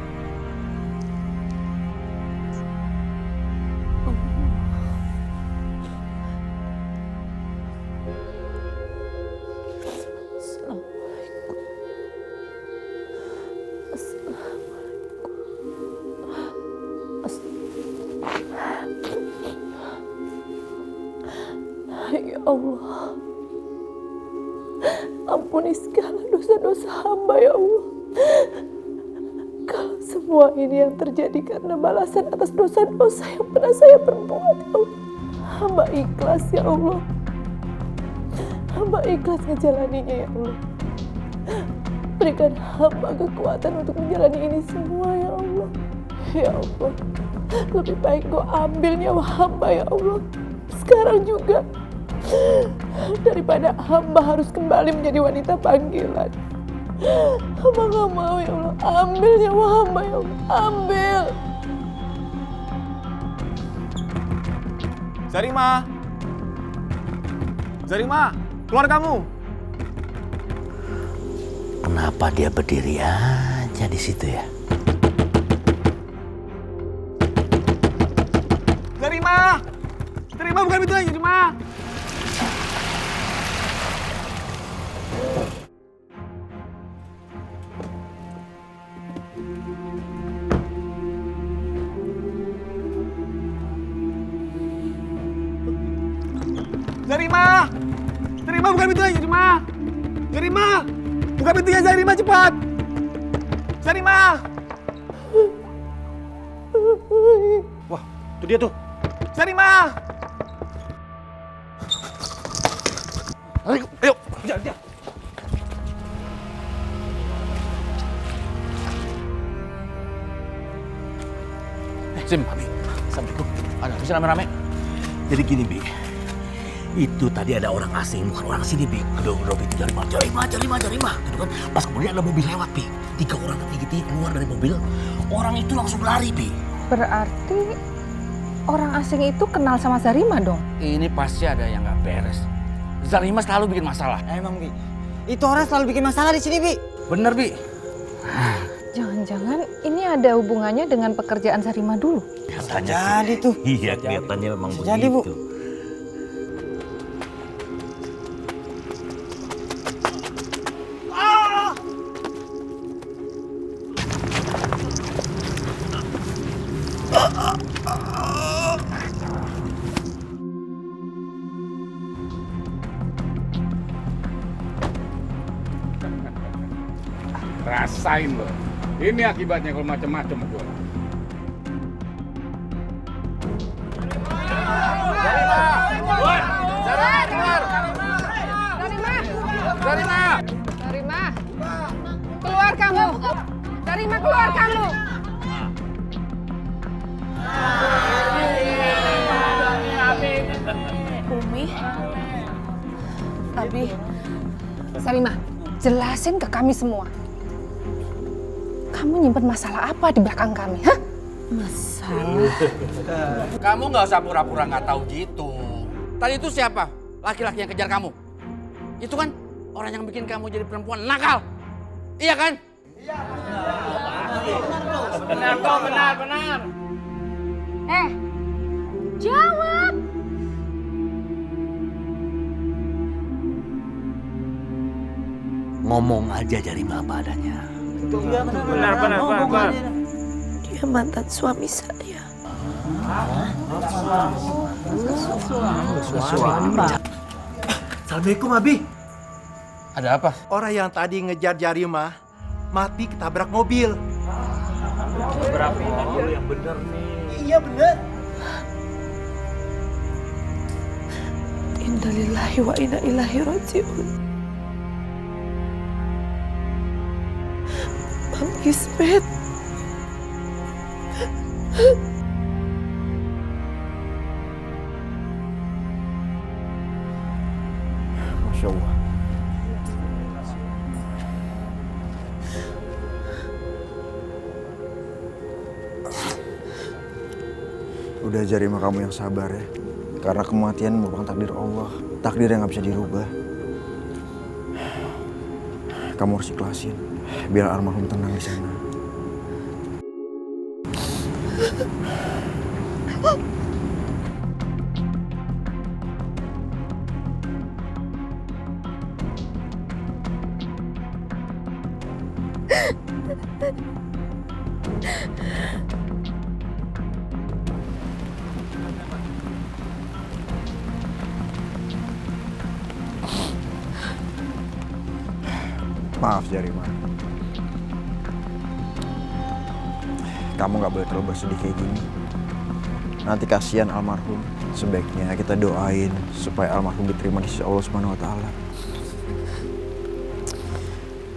Ya Allah, ampuni segala dosa-dosa hamba ya Allah. Kalau semua ini yang terjadi karena balasan atas dosa-dosa yang pernah saya perbuat ya Allah, hamba ikhlas ya Allah. Hamba ikhlas ngejalaninya ya Allah. Berikan hamba kekuatan untuk menjalani ini semua ya Allah. Ya Allah, Lebih baik Engkau ambil nyawa hamba ya Allah. Sekarang juga. Daripada hamba harus kembali menjadi wanita panggilan. Hamba gak mau ya Allah. Ambil nyawa hamba ya Allah. Ambil. Zarima! Zarima, keluar kamu! Kenapa dia berdiri aja di situ ya? Zarima! Zarima, bukan pintunya, Zarima! Zarima! Zarima, bukan pintunya, Zarima! Zarima! Buka pintunya, Zarima, cepat! Zarima! Wah, itu dia tuh. Zarima! Ayo, ayo. Jangan. Sim, Assalamualaikum. Ada apa sih rame-rame? Jadi gini, Bi. Itu tadi ada orang asing, bukan orang sini, Bi. Kedua-kedua itu Jarima. Gitu kan. Pas kemudian ada mobil lewat, Bi. 3 orang tinggi keluar dari mobil. Orang itu langsung lari, Bi. Berarti orang asing itu kenal sama Zarima dong? Ini pasti ada yang nggak beres. Zarima selalu bikin masalah. Emang, Bi. Itu orang selalu bikin masalah di sini, Bi. Bener, Bi. Jangan-jangan ini ada hubungannya dengan pekerjaan Zarima dulu? Jadi tuh. Iya, kelihatannya memang begitu. Jadi, Bu. Rasain lo. Ini akibatnya kalau macam-macam gua. Zarima, keluar kamu. Zarima, keluar kamu. Umi, Abi, Zarima, jelasin ke kami semua. Kamu nyimpen masalah apa di belakang kami, hah? Masalah? Kamu nggak usah pura-pura nggak tahu gitu. Tadi itu siapa? Laki-laki yang kejar kamu. Itu kan orang yang bikin kamu jadi perempuan nakal. Iya kan? Iya. Benar kok, benar. Jawab. Ngomong aja Jarima apa adanya. Benar. Dia mantan suami saya. Assalamualaikum, Abi. Ada apa? Orang yang tadi ngejar Jarima mati ketabrak mobil. Ketabrak mobil yang bener nih. Iya bener. Innalillahi wa inna ilaihi raji'un. Bang Ismet. Masya Allah. Udah Jarima, kamu yang sabar ya. Karena kematian merupakan takdir Allah. Takdir yang gak bisa dirubah. Kamu harus ikhlasin. Biar almarhum tenang di sana. Maaf Jarima. Kamu gak boleh terlalu bersedih kayak gini. Nanti kasihan almarhum. Sebaiknya kita doain supaya almarhum diterima di sisi Allah Subhanahu wa taala.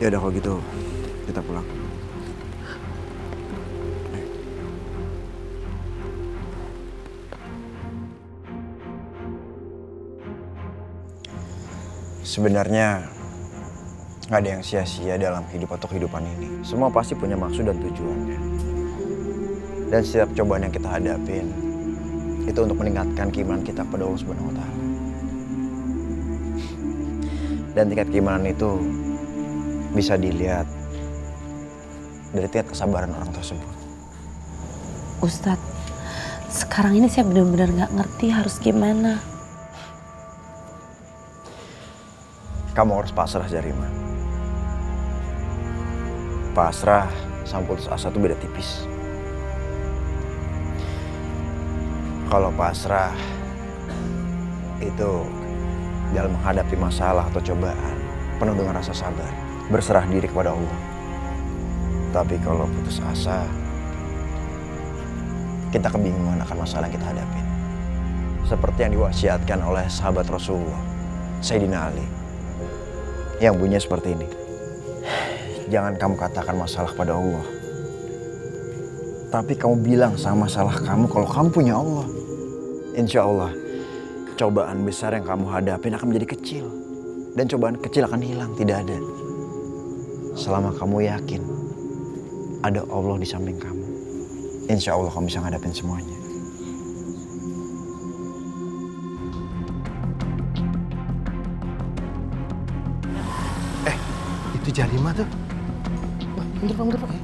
Ya udah kalau gitu kita pulang. Sebenarnya nggak ada yang sia-sia dalam hidup atau kehidupan ini. Semua pasti punya maksud dan tujuannya. Dan setiap cobaan yang kita hadapin itu untuk meningkatkan keimanan kita kepada Allah Subhanahu wa Ta'ala. Dan tingkat keimanan itu bisa dilihat dari tingkat kesabaran orang tersebut. Ustadz, sekarang ini saya benar-benar nggak ngerti harus gimana. Kamu harus pasrah, Zarima. Pasrah sama putus asa itu beda tipis. Kalau pasrah itu dalam menghadapi masalah atau cobaan penuh dengan rasa sabar, berserah diri kepada Allah. Tapi kalau putus asa, kita kebingungan akan masalah yang kita hadapi. Seperti yang diwasiatkan oleh sahabat Rasulullah, Sayyidina Ali, yang bunyinya seperti ini. Jangan kamu katakan masalah pada Allah, tapi kamu bilang sama masalah kamu kalau kamu punya Allah. Insya Allah, cobaan besar yang kamu hadapin akan menjadi kecil. Dan cobaan kecil akan hilang, tidak ada. Selama kamu yakin ada Allah di samping kamu, insya Allah kamu bisa ngadapin semuanya. Itu Zarima tuh. Bentar Pak.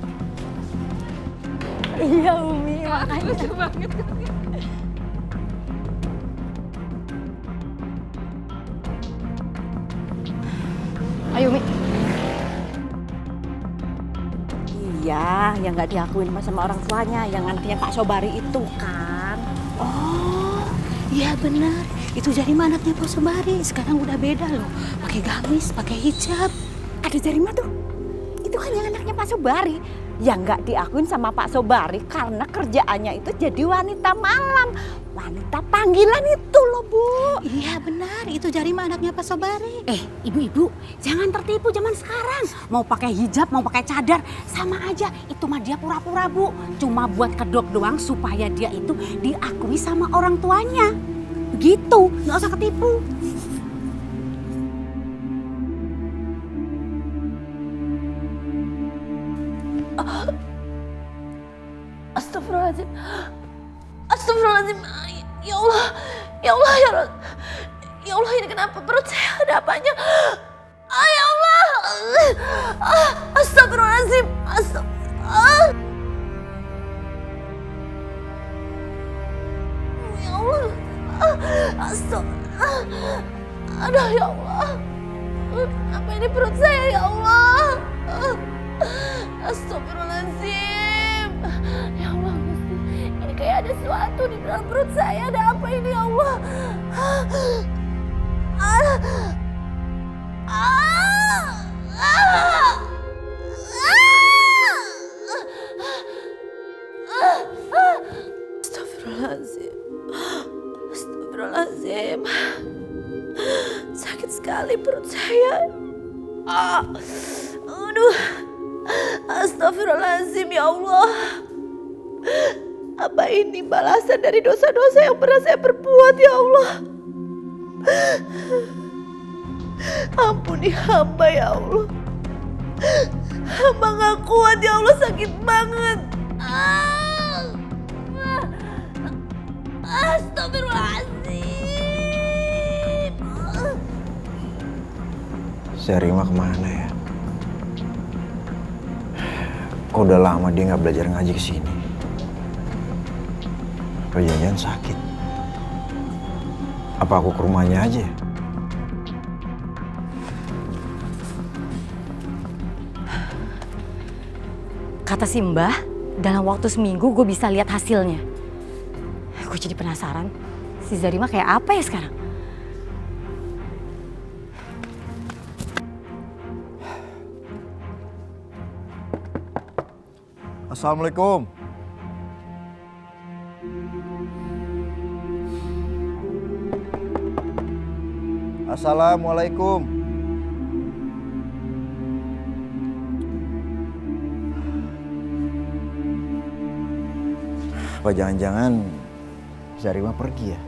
Iya Umi, makanya. Lucu banget. Ayo Umi. Iya, yang nggak diakuin sama orang tuanya, yang anaknya Pak Sobari itu kan. Oh, iya benar. Itu Zarima anaknya Pak Sobari. Sekarang udah beda loh. Pakai gamis, pakai hijab. Ada Zarima tuh. Itu kan yang anaknya Pak Sobari. Yang nggak diakuin sama Pak Sobari karena kerjaannya itu jadi wanita malam. Wanita panggilan itu loh, Bu. Iya benar, itu Zarima anaknya Pak Sobari. Ibu-ibu, jangan tertipu zaman sekarang. Mau pakai hijab, mau pakai cadar, sama aja. Itu mah dia pura-pura, Bu. Cuma buat kedok doang supaya dia itu diakui sama orang tuanya. Begitu, nggak usah ketipu. Astagfirullahaladzim. Astagfirullahaladzim. Ya Allah. Ya Allah, ya Allah. Ya Allah, ini kenapa perut saya ada apanya? Ya Allah. Astagfirullahaladzim. Ya Allah. Aduh, ya Allah. Apa ini perut saya, ya Allah? Astagfirullahaladzim. Ya Allah, Gusti. Ini kayak ada sesuatu di dalam perut saya. Ada apa ini, ya Allah? Astagfirullahaladzim. Astagfirullahaladzim. Sakit sekali perut saya. Aduh. Astagfirullahaladzim, ya Allah. Apa ini balasan dari dosa-dosa yang pernah saya perbuat, ya Allah? Ampuni hamba, ya Allah. Hamba gak kuat, ya Allah, sakit banget. Astagfirullahaladzim. Zarima kemana ya? Kok udah lama dia nggak belajar ngaji ke sini? Jangan sakit. Apa aku ke rumahnya aja? Kata si Mbah, dalam waktu seminggu gue bisa lihat hasilnya. Gue jadi penasaran, si Zarima kayak apa ya sekarang? Assalamualaikum. Assalamualaikum. Apa jangan-jangan Zarima pergi ya?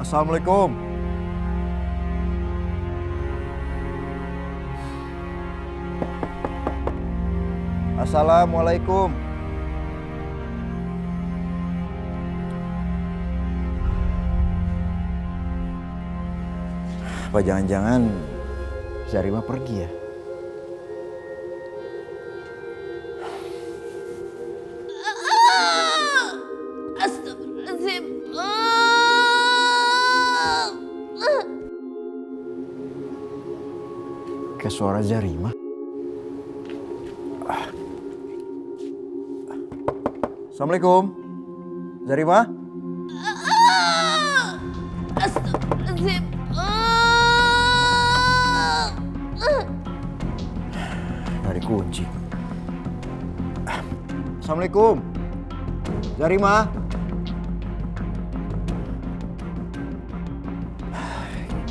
Assalamualaikum. Assalamualaikum. Apa jangan-jangan Zarima pergi ya? Astagfirullahaladzim. Kayak suara Zarima. Assalamualaikum. Zarima? Astagfirullahaladzim. Gak dikunci. Assalamualaikum. Zarima?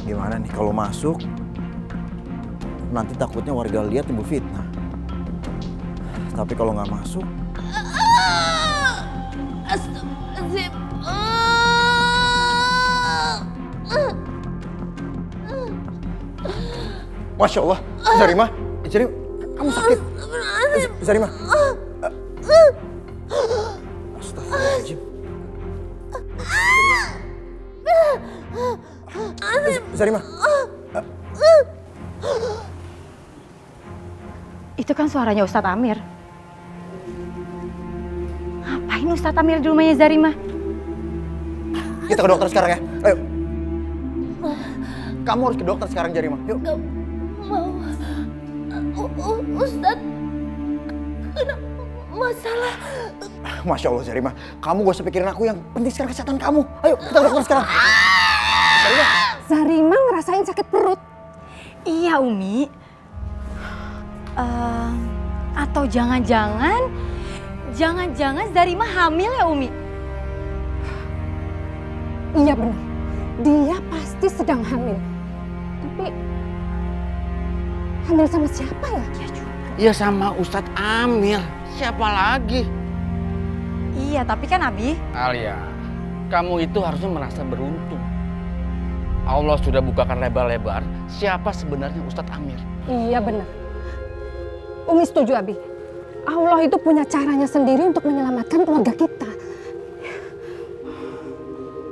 Gimana nih kalau masuk? Nanti takutnya warga lihat timbul fitnah. Tapi kalau nggak masuk, Astagfirullahaladzim. Masya Allah, Zarima, Zarima, kamu sakit. Zarima. Astagfirullahaladzim. Zarima. Itu kan suaranya Ustadz Amir. Ngapain Ustadz Amir di rumahnya Zarima? Kita ke dokter sekarang ya. Ayo. Kamu harus ke dokter sekarang, Zarima. Yuk. Gak mau. Ustadz, kena masalah. Masya Allah, Zarima. Kamu gak usah pikirin aku, yang penting sekarang kesehatan kamu. Ayo, kita ke dokter sekarang. Zarima. Zarima ngerasain sakit perut. Iya, Umi. Atau jangan-jangan Zarima hamil ya, Umi? Iya benar, dia pasti sedang hamil. Tapi hamil sama siapa ya? Ya sama Ustadz Amir. Siapa lagi? Iya, tapi kan Abi. Alia, kamu itu harusnya merasa beruntung. Allah sudah bukakan lebar-lebar siapa sebenarnya Ustadz Amir. Iya benar. Umi setuju, Abi. Allah itu punya caranya sendiri untuk menyelamatkan keluarga kita.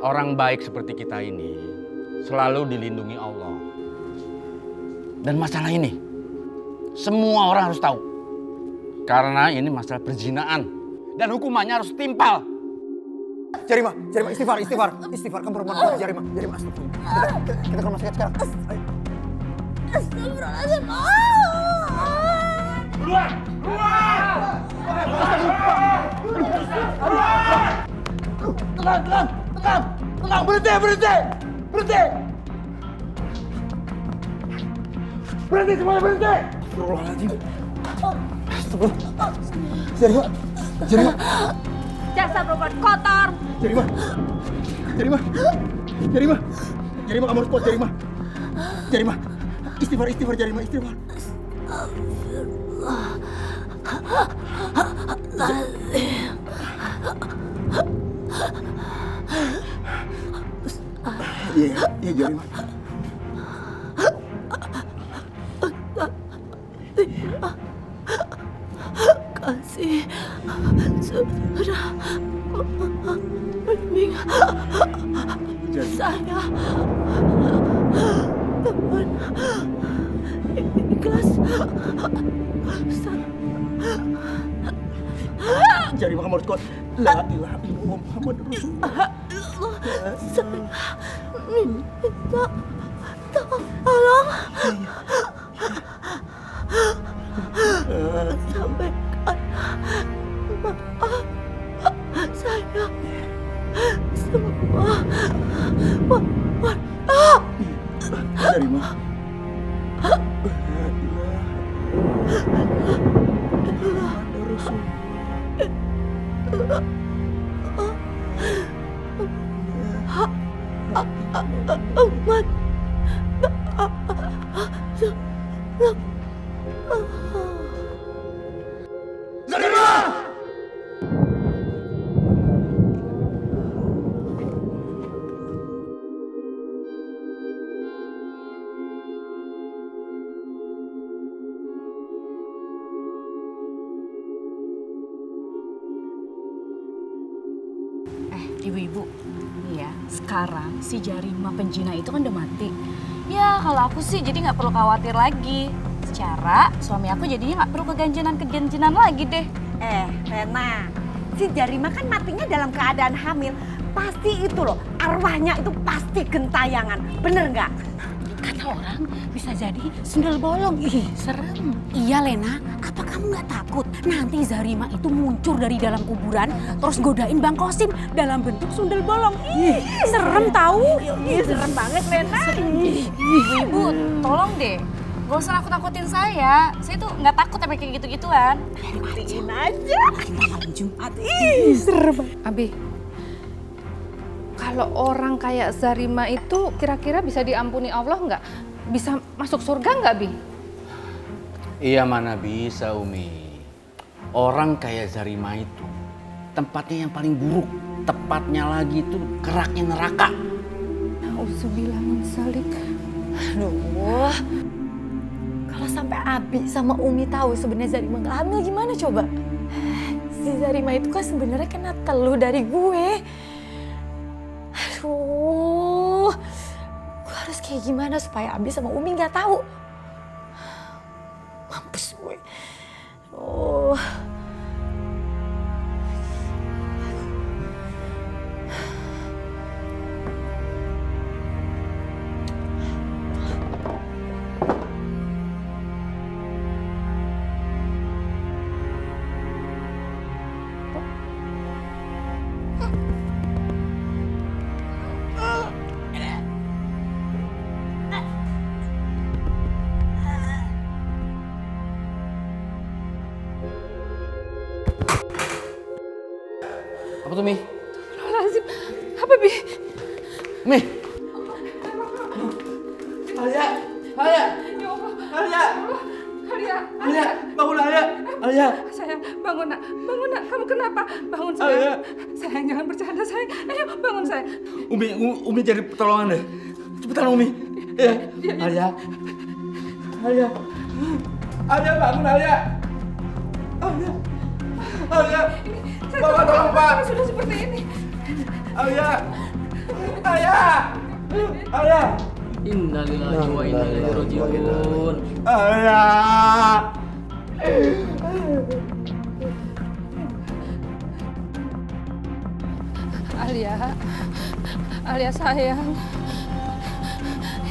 Orang baik seperti kita ini selalu dilindungi Allah. Dan masalah ini semua orang harus tahu. Karena ini masalah perzinahan dan hukumannya harus timpal. Zarima, istighfar. Istighfar, kamu perempuan kuat, Zarima. Astagfirullah. Kita ke rumah sakit sekarang. Ayo. Astagfirullahaladzim. Keluar! Tenang, berhenti. Berhenti semuanya, berhenti. Astagfirullahaladzim. Astagfirullah. Zarima. Dasar perempuan kotor. Zarima, kamu harus kuat, Zarima. Istighfar, Zarima, istighfar. Iya, Zarima. Kasih sudah membimbing saya, teman ikhlas. Zarima, kamu harus kuat. La ilaha illallah Muhammadur Rasulullah. Saya minta tolong. Sampaikan maaf saya semua. Zarima. Umat sekarang si Jarima penjina itu kan udah mati. Ya kalau aku sih jadi nggak perlu khawatir lagi. Secara suami aku jadinya nggak perlu keganjenan lagi deh. Rena, si Jarima kan matinya dalam keadaan hamil. Pasti itu loh, arwahnya itu pasti gentayangan. Bener nggak? Kata orang bisa jadi sundel bolong. Ih, serem. Iya Lena, apa kamu nggak takut nanti Zarima itu muncul dari dalam kuburan terus godain Bang Kosim dalam bentuk sundel bolong? Ih, serem tahu? Ih, serem banget Lena. Ibu, tolong deh. Gak usah nakut-nakutin saya. Saya tuh nggak takut sampai kayak gitu-gituan. Buktiin aja. Malam Jumat. Ih, serem. Abi, kalau orang kayak Zarima itu kira-kira bisa diampuni Allah nggak? Bisa masuk surga nggak, Bi? Iya mana bisa Umi. Orang kayak Zarima itu tempatnya yang paling buruk. Tepatnya lagi itu keraknya neraka. Nauzubillah min zalik. Aduh, kalau sampai Abi sama Umi tahu sebenarnya Zarima nggak hamil gimana coba? Si Zarima itu kan sebenarnya kena teluh dari gue. Aduh, gue harus kayak gimana supaya Abi sama Umi nggak tahu? Mampus gue. Oh. Apa tuh Mi? Lazim. Apa Bi? Mi. Alia. Ya Allah. Alia. Bangun Alia. Alia. Sayang, bangun nak. Kamu kenapa? Bangun sayang. Sayang jangan bercanda sayang. Ayo bangun sayang. Umi cari pertolongan deh. Cepetan Umi. Ya. Alia. Alia bangun Alia. Alia. Bapak tolong Pak. Sudah seperti ini. Alia. Innalillahi wa inna ilaihi raji'un. Alia. Alia sayang.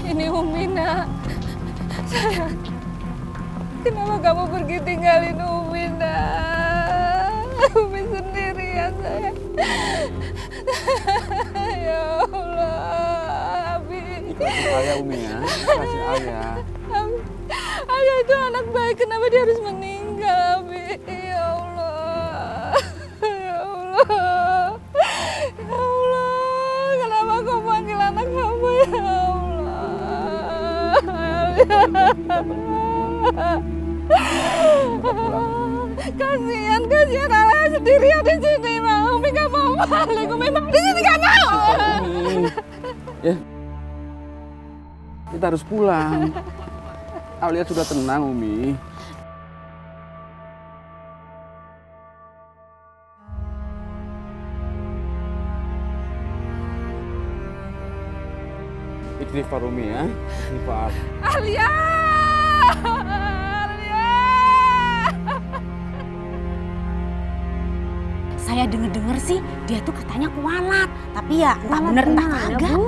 Ini Umi nak. Sayang. Kenapa kamu pergi tinggalin Umi nak? Umi sendirian sayang. Ya Allah, Abi. Ikhlasin Alia Umi ya, ikhlasin Alia. Alia itu anak baik, kenapa dia harus meninggal, Abi? Ya Allah. Ya Allah. Ya Allah, kenapa kau panggil anak hamba ya Allah? Kasihan Alia sendirian di sini, Umi gak mau balik, Umi memang di sini gak mau. Ya, kita harus pulang. Alia sudah tenang Umi. Istighfar Umi ya, istighfar. Alia! Saya denger-denger sih dia tuh katanya kualat, tapi ya entah bener entah kagak.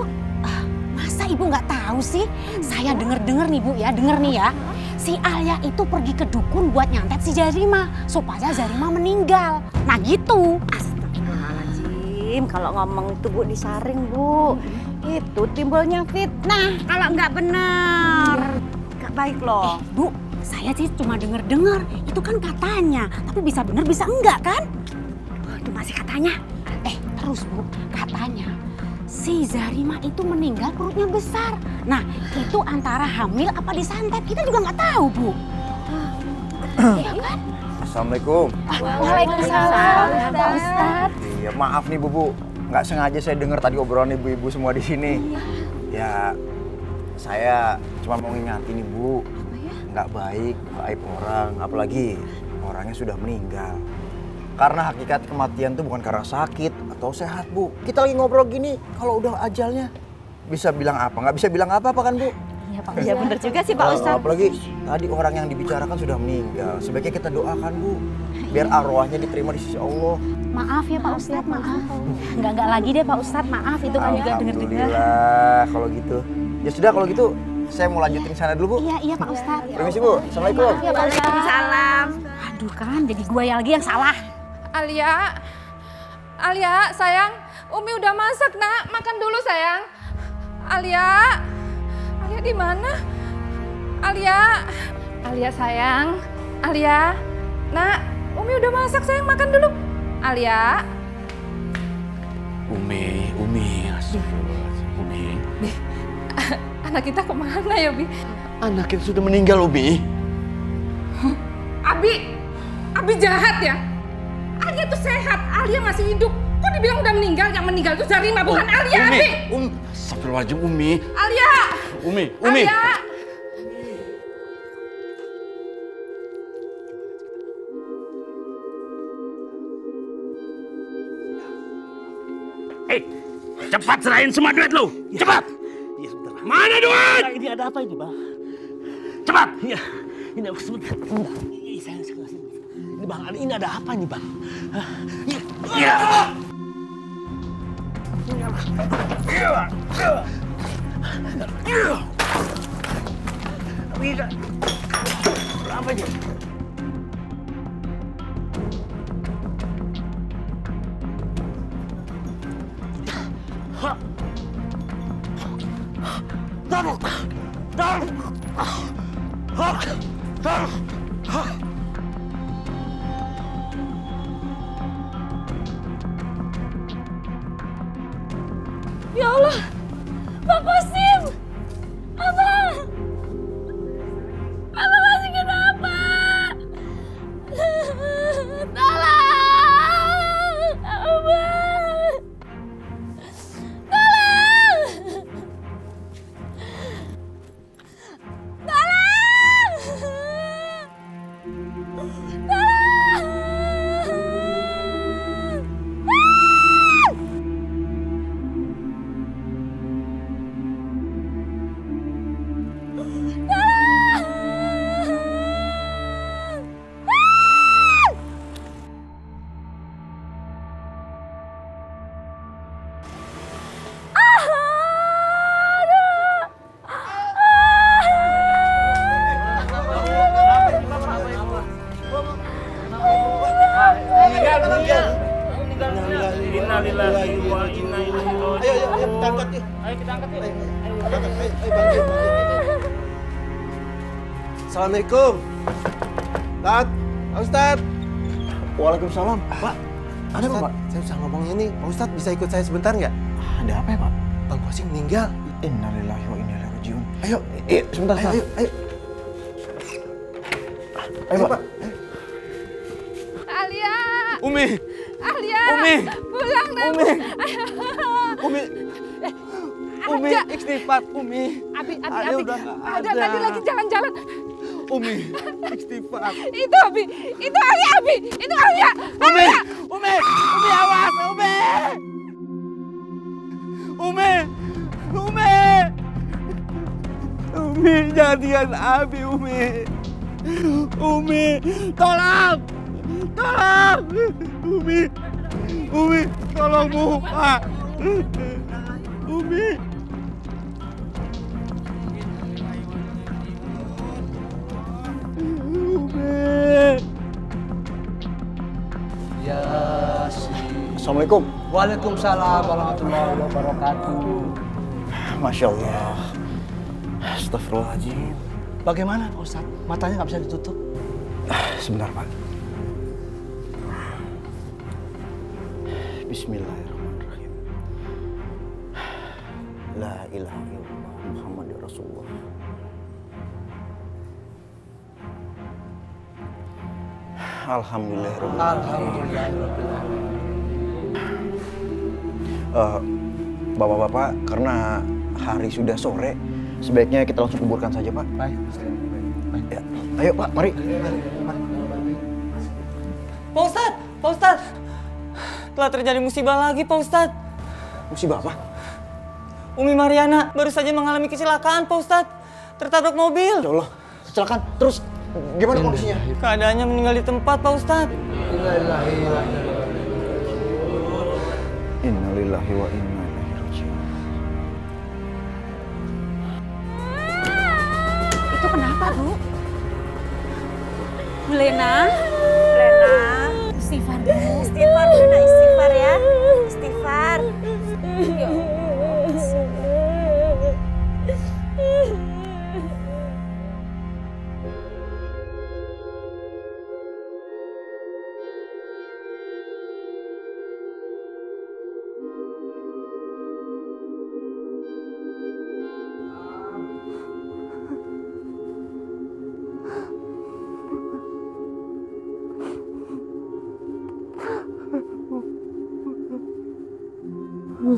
Masa Ibu nggak tahu sih? Saya denger-denger nih Bu ya, denger nih ya. Si Alia itu pergi ke dukun buat nyantet si Zarima supaya Zarima meninggal. Nah gitu. Astagfirullahaladzim, kalau ngomong itu Bu disaring Bu. Itu timbulnya fitnah kalau nggak benar. Nggak baik loh. Bu, saya sih cuma denger-denger. Itu kan katanya, tapi bisa bener bisa enggak kan? Itu masih katanya. Terus Bu, katanya si Zarima itu meninggal perutnya besar. Nah, itu antara hamil apa disantet, kita juga nggak tahu, Bu. Iya kan? Assalamualaikum. Waalaikumsalam, Pak Ustadz. Iya, maaf nih Bu. Nggak sengaja saya dengar tadi obrolan ibu-ibu semua di sini. Ya, saya cuma mau ngingatin Ibu. Nggak baik aib orang, apalagi orangnya sudah meninggal. Karena hakikat kematian itu bukan karena sakit atau sehat, Bu. Kita lagi ngobrol gini, kalau udah ajalnya bisa bilang apa? Nggak bisa bilang apa-apa kan, Bu? Iya Pak, iya bener juga sih Pak Ustadz. Apalagi tadi orang yang dibicarakan sudah meninggal. Sebaiknya kita doakan, Bu. Biar arwahnya diterima di sisi Allah. Maaf ya Pak Ustadz, maaf. Enggak lagi deh Pak Ustadz, maaf. Itu kan juga denger-dengar. Alhamdulillah kalau gitu. Ya sudah kalau gitu, saya mau lanjutin sana dulu, Bu. Iya Pak Ustadz. Permisi, Bu. Assalamualaikum. Ya, Waalaikumsalam. Aduh kan, jadi gue lagi yang salah. Alia sayang, Umi udah masak nak, makan dulu sayang. Alia di mana? Alia sayang, Alia, nak, Umi udah masak sayang, makan dulu. Alia. Umi, astagfirullahaladzim, Umi. Bi, anak kita kemana ya, Bi? Anak kita sudah meninggal, Umi. Abi jahat ya? Alia tuh sehat, Alia masih hidup. Kok dibilang udah meninggal? Yang meninggal tuh Zarima, bukan Alia, Abi. Astagfirullahaladzim, Umi. Alia. Umi. Alia. Cepat serahin semua duit lu. Cepat. Iya sebentar. Mana duit? Ini ada apa ini Bang? Cepat. Iya. Ini sebentar. Saya ini Bang, ini ada apa nih Bang? Iya. Apa ini? Ya Allah, Pak Kosim, Abang masih kenapa? Tolong, Abang, Assalamualaikum. Pak Ustadz. Waalaikumsalam. Pak, ada apa, Pak? Saya bisa ngomongnya nih. Pak Ustadz bisa ikut saya sebentar nggak? Ada apa ya, Pak? Bang Kosim meninggal. Innalillahi wa inna ilaihi rajiun. Ayo, sebentar, Pak. Ayo, Pak. Alia. Umi. Alia. Umi. Pulang deh. Umi, istighfar, Umi. Abi. Udah Ada tadi lagi jalan-jalan. Umi, istighfar. Itu Abi. Itu Alia, Abi. Itu Alia. Umi, awas, Umi, jadian Abi, Umi, tolong, Umi, tolong buka, Umi. Assalamualaikum. Waalaikumsalam warahmatullahi wabarakatuh. Masya Allah. Astagfirullahaladzim. Bagaimana Pak Ustadz? Matanya nggak bisa ditutup? Sebentar, Pak. Bismillahirrahmanirrahim. La ilaha illallah Muhammadur Rasulullah. Bapak-bapak, karena hari sudah sore, sebaiknya kita langsung kuburkan saja, Pak. Baik. Ya. Ayo, Pak, mari. Pak Ustadz, Pak Ustadz, telah terjadi musibah lagi Pak Ustadz. Musibah apa? Umi Mariana baru saja mengalami kecelakaan Pak Ustadz. Tertabrak mobil. Ya Allah, kecelakaan. Terus gimana kondisinya? Keadaannya meninggal di tempat Pak Ustadz. Innalillahi wa inna ilaihi raji'un. Itu kenapa, Bu? Bu Lena? Istighfar, Bu. Istighfar, Bu Lena, istighfar ya. Istighfar. Ya Allah.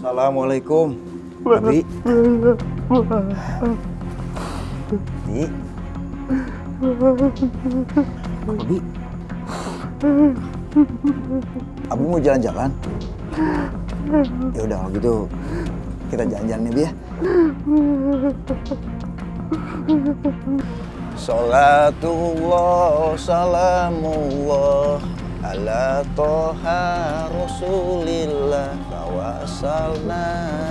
Assalamualaikum. Abi. Abi. Abi. Abi mau jalan-jalan? Ya udah kalau gitu kita jalan-jalan ya, Bi ya. Salatullah salamullah ala toha rasulillah tawasalna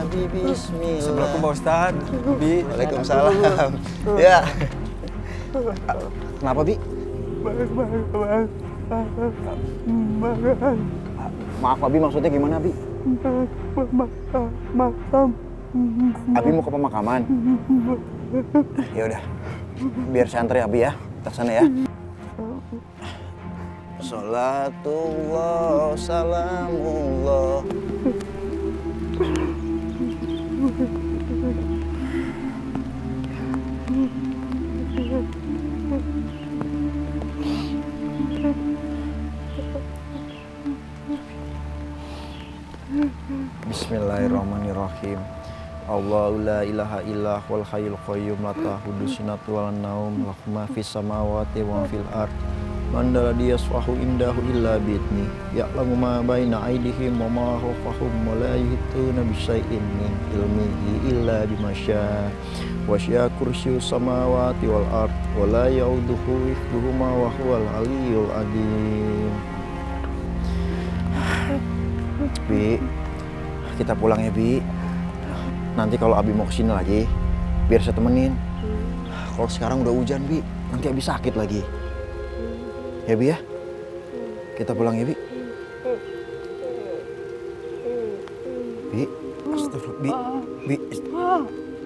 bi bismillah. Assalamualaikum Pak Ustadz. Bi. Waalaikumsalam. Ya. Kenapa, Bi? Maaf, Abi, maksudnya gimana, Abi? Abi mau ke pemakaman? Ya udah, biar saya antar ya, Abi ya. Kita sana ya. Salatullah, salamullah. Bismillahirrahmanirrahim. Allahu la ilaha illa huwal hayyul qayyum la ta'khudhuhu sinatun wa la naum lahu ma fis samawati wa fil ard. Man la yasfahu indahu illa bi'idni. Ya'lamu ma baina aydihim wa ma khalfahum wa la yuhituna bi syai'in min ilmihi illa bima syaa. Wa syaa kursiyyus samawati wal ard wa la ya'uduhu hifdhuhuma wa huwal aliyyul azim. Bi, kita pulang ya, Bi. Nanti kalau Abi mau kesini lagi, biar saya temenin. Kalau sekarang udah hujan, Bi, nanti Abi sakit lagi. Ya, Bi ya? Kita pulang ya, Bi. Bi, astagfirullah. Bi,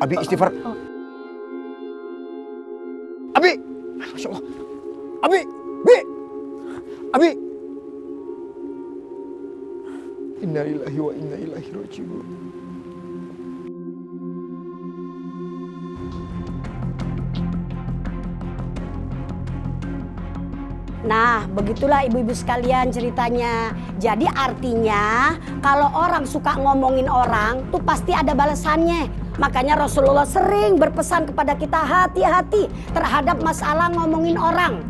Abi istighfar. Abi, Masya Allah. Abi, Bi, Abi. Inna lillahi wa inna ilaihi raji'un. Nah, begitulah ibu-ibu sekalian ceritanya. Jadi artinya kalau orang suka ngomongin orang tuh pasti ada balasannya. Makanya Rasulullah sering berpesan kepada kita hati-hati terhadap masalah ngomongin orang.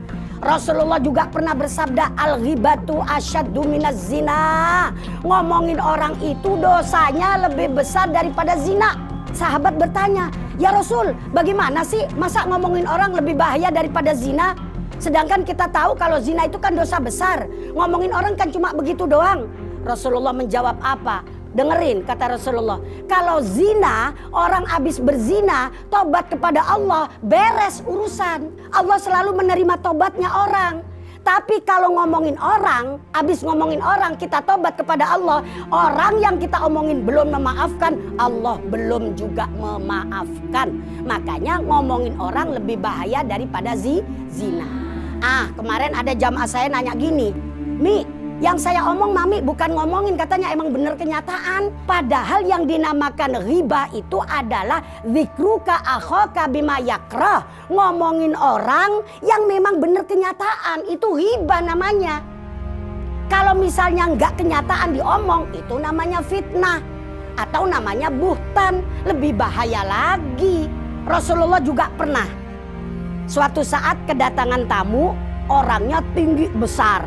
Rasulullah juga pernah bersabda, al-ghibatu asyaddu minaz zina. Ngomongin orang itu dosanya lebih besar daripada zina. Sahabat bertanya, ya Rasul, bagaimana sih masa ngomongin orang lebih bahaya daripada zina? Sedangkan kita tahu kalau zina itu kan dosa besar. Ngomongin orang kan cuma begitu doang. Rasulullah menjawab apa? Dengerin kata Rasulullah. Kalau zina, orang habis berzina, tobat kepada Allah, beres urusan. Allah selalu menerima tobatnya orang. Tapi kalau ngomongin orang, habis ngomongin orang kita tobat kepada Allah, orang yang kita omongin belum memaafkan, Allah belum juga memaafkan. Makanya ngomongin orang lebih bahaya daripada zina. Kemarin ada jamaah saya nanya gini, Mi, yang saya omong Mami bukan ngomongin, katanya emang bener kenyataan. Padahal yang dinamakan ghibah itu adalah zikruka akhaka bima yakrah. Ngomongin orang yang memang bener kenyataan, itu ghibah namanya. Kalau misalnya nggak kenyataan diomong, itu namanya fitnah. Atau namanya buhtan, lebih bahaya lagi. Rasulullah juga pernah suatu saat kedatangan tamu, orangnya tinggi besar.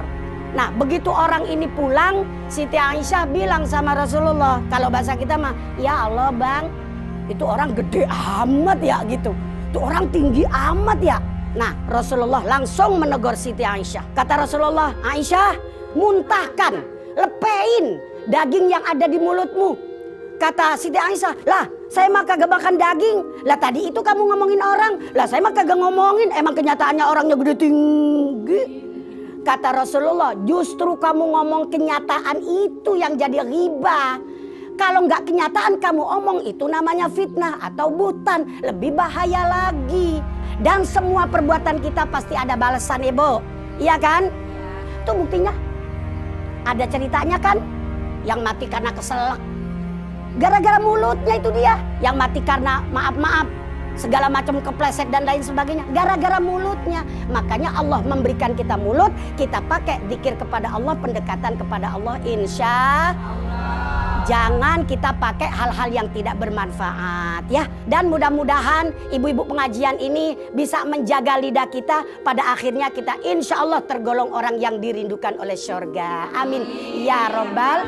Nah, begitu orang ini pulang, Siti Aisyah bilang sama Rasulullah, kalau bahasa kita mah, ya Allah bang, itu orang gede amat ya gitu. Itu orang tinggi amat ya. Nah, Rasulullah langsung menegur Siti Aisyah. Kata Rasulullah, Aisyah, muntahkan, lepein daging yang ada di mulutmu. Kata Siti Aisyah, lah saya mah kagak makan daging. Lah tadi itu kamu ngomongin orang. Lah saya mah kagak ngomongin. Emang kenyataannya orangnya gede tinggi. Kata Rasulullah, justru kamu ngomong kenyataan itu yang jadi riba. Kalau nggak kenyataan kamu omong itu namanya fitnah atau buhtan. Lebih bahaya lagi. Dan semua perbuatan kita pasti ada balasan, Ibu. Iya kan? Itu buktinya. Ada ceritanya kan? Yang mati karena keselak. Gara-gara mulutnya itu dia. Yang mati karena maaf-maaf. Segala macam kepleset dan lain sebagainya. Gara-gara mulutnya. Makanya Allah memberikan kita mulut. Kita pakai zikir kepada Allah. Pendekatan kepada Allah. Insya Allah. Jangan kita pakai hal-hal yang tidak bermanfaat ya. Dan mudah-mudahan ibu-ibu pengajian ini bisa menjaga lidah kita. Pada akhirnya kita insya Allah tergolong orang yang dirindukan oleh surga. Amin. Ya Rabbal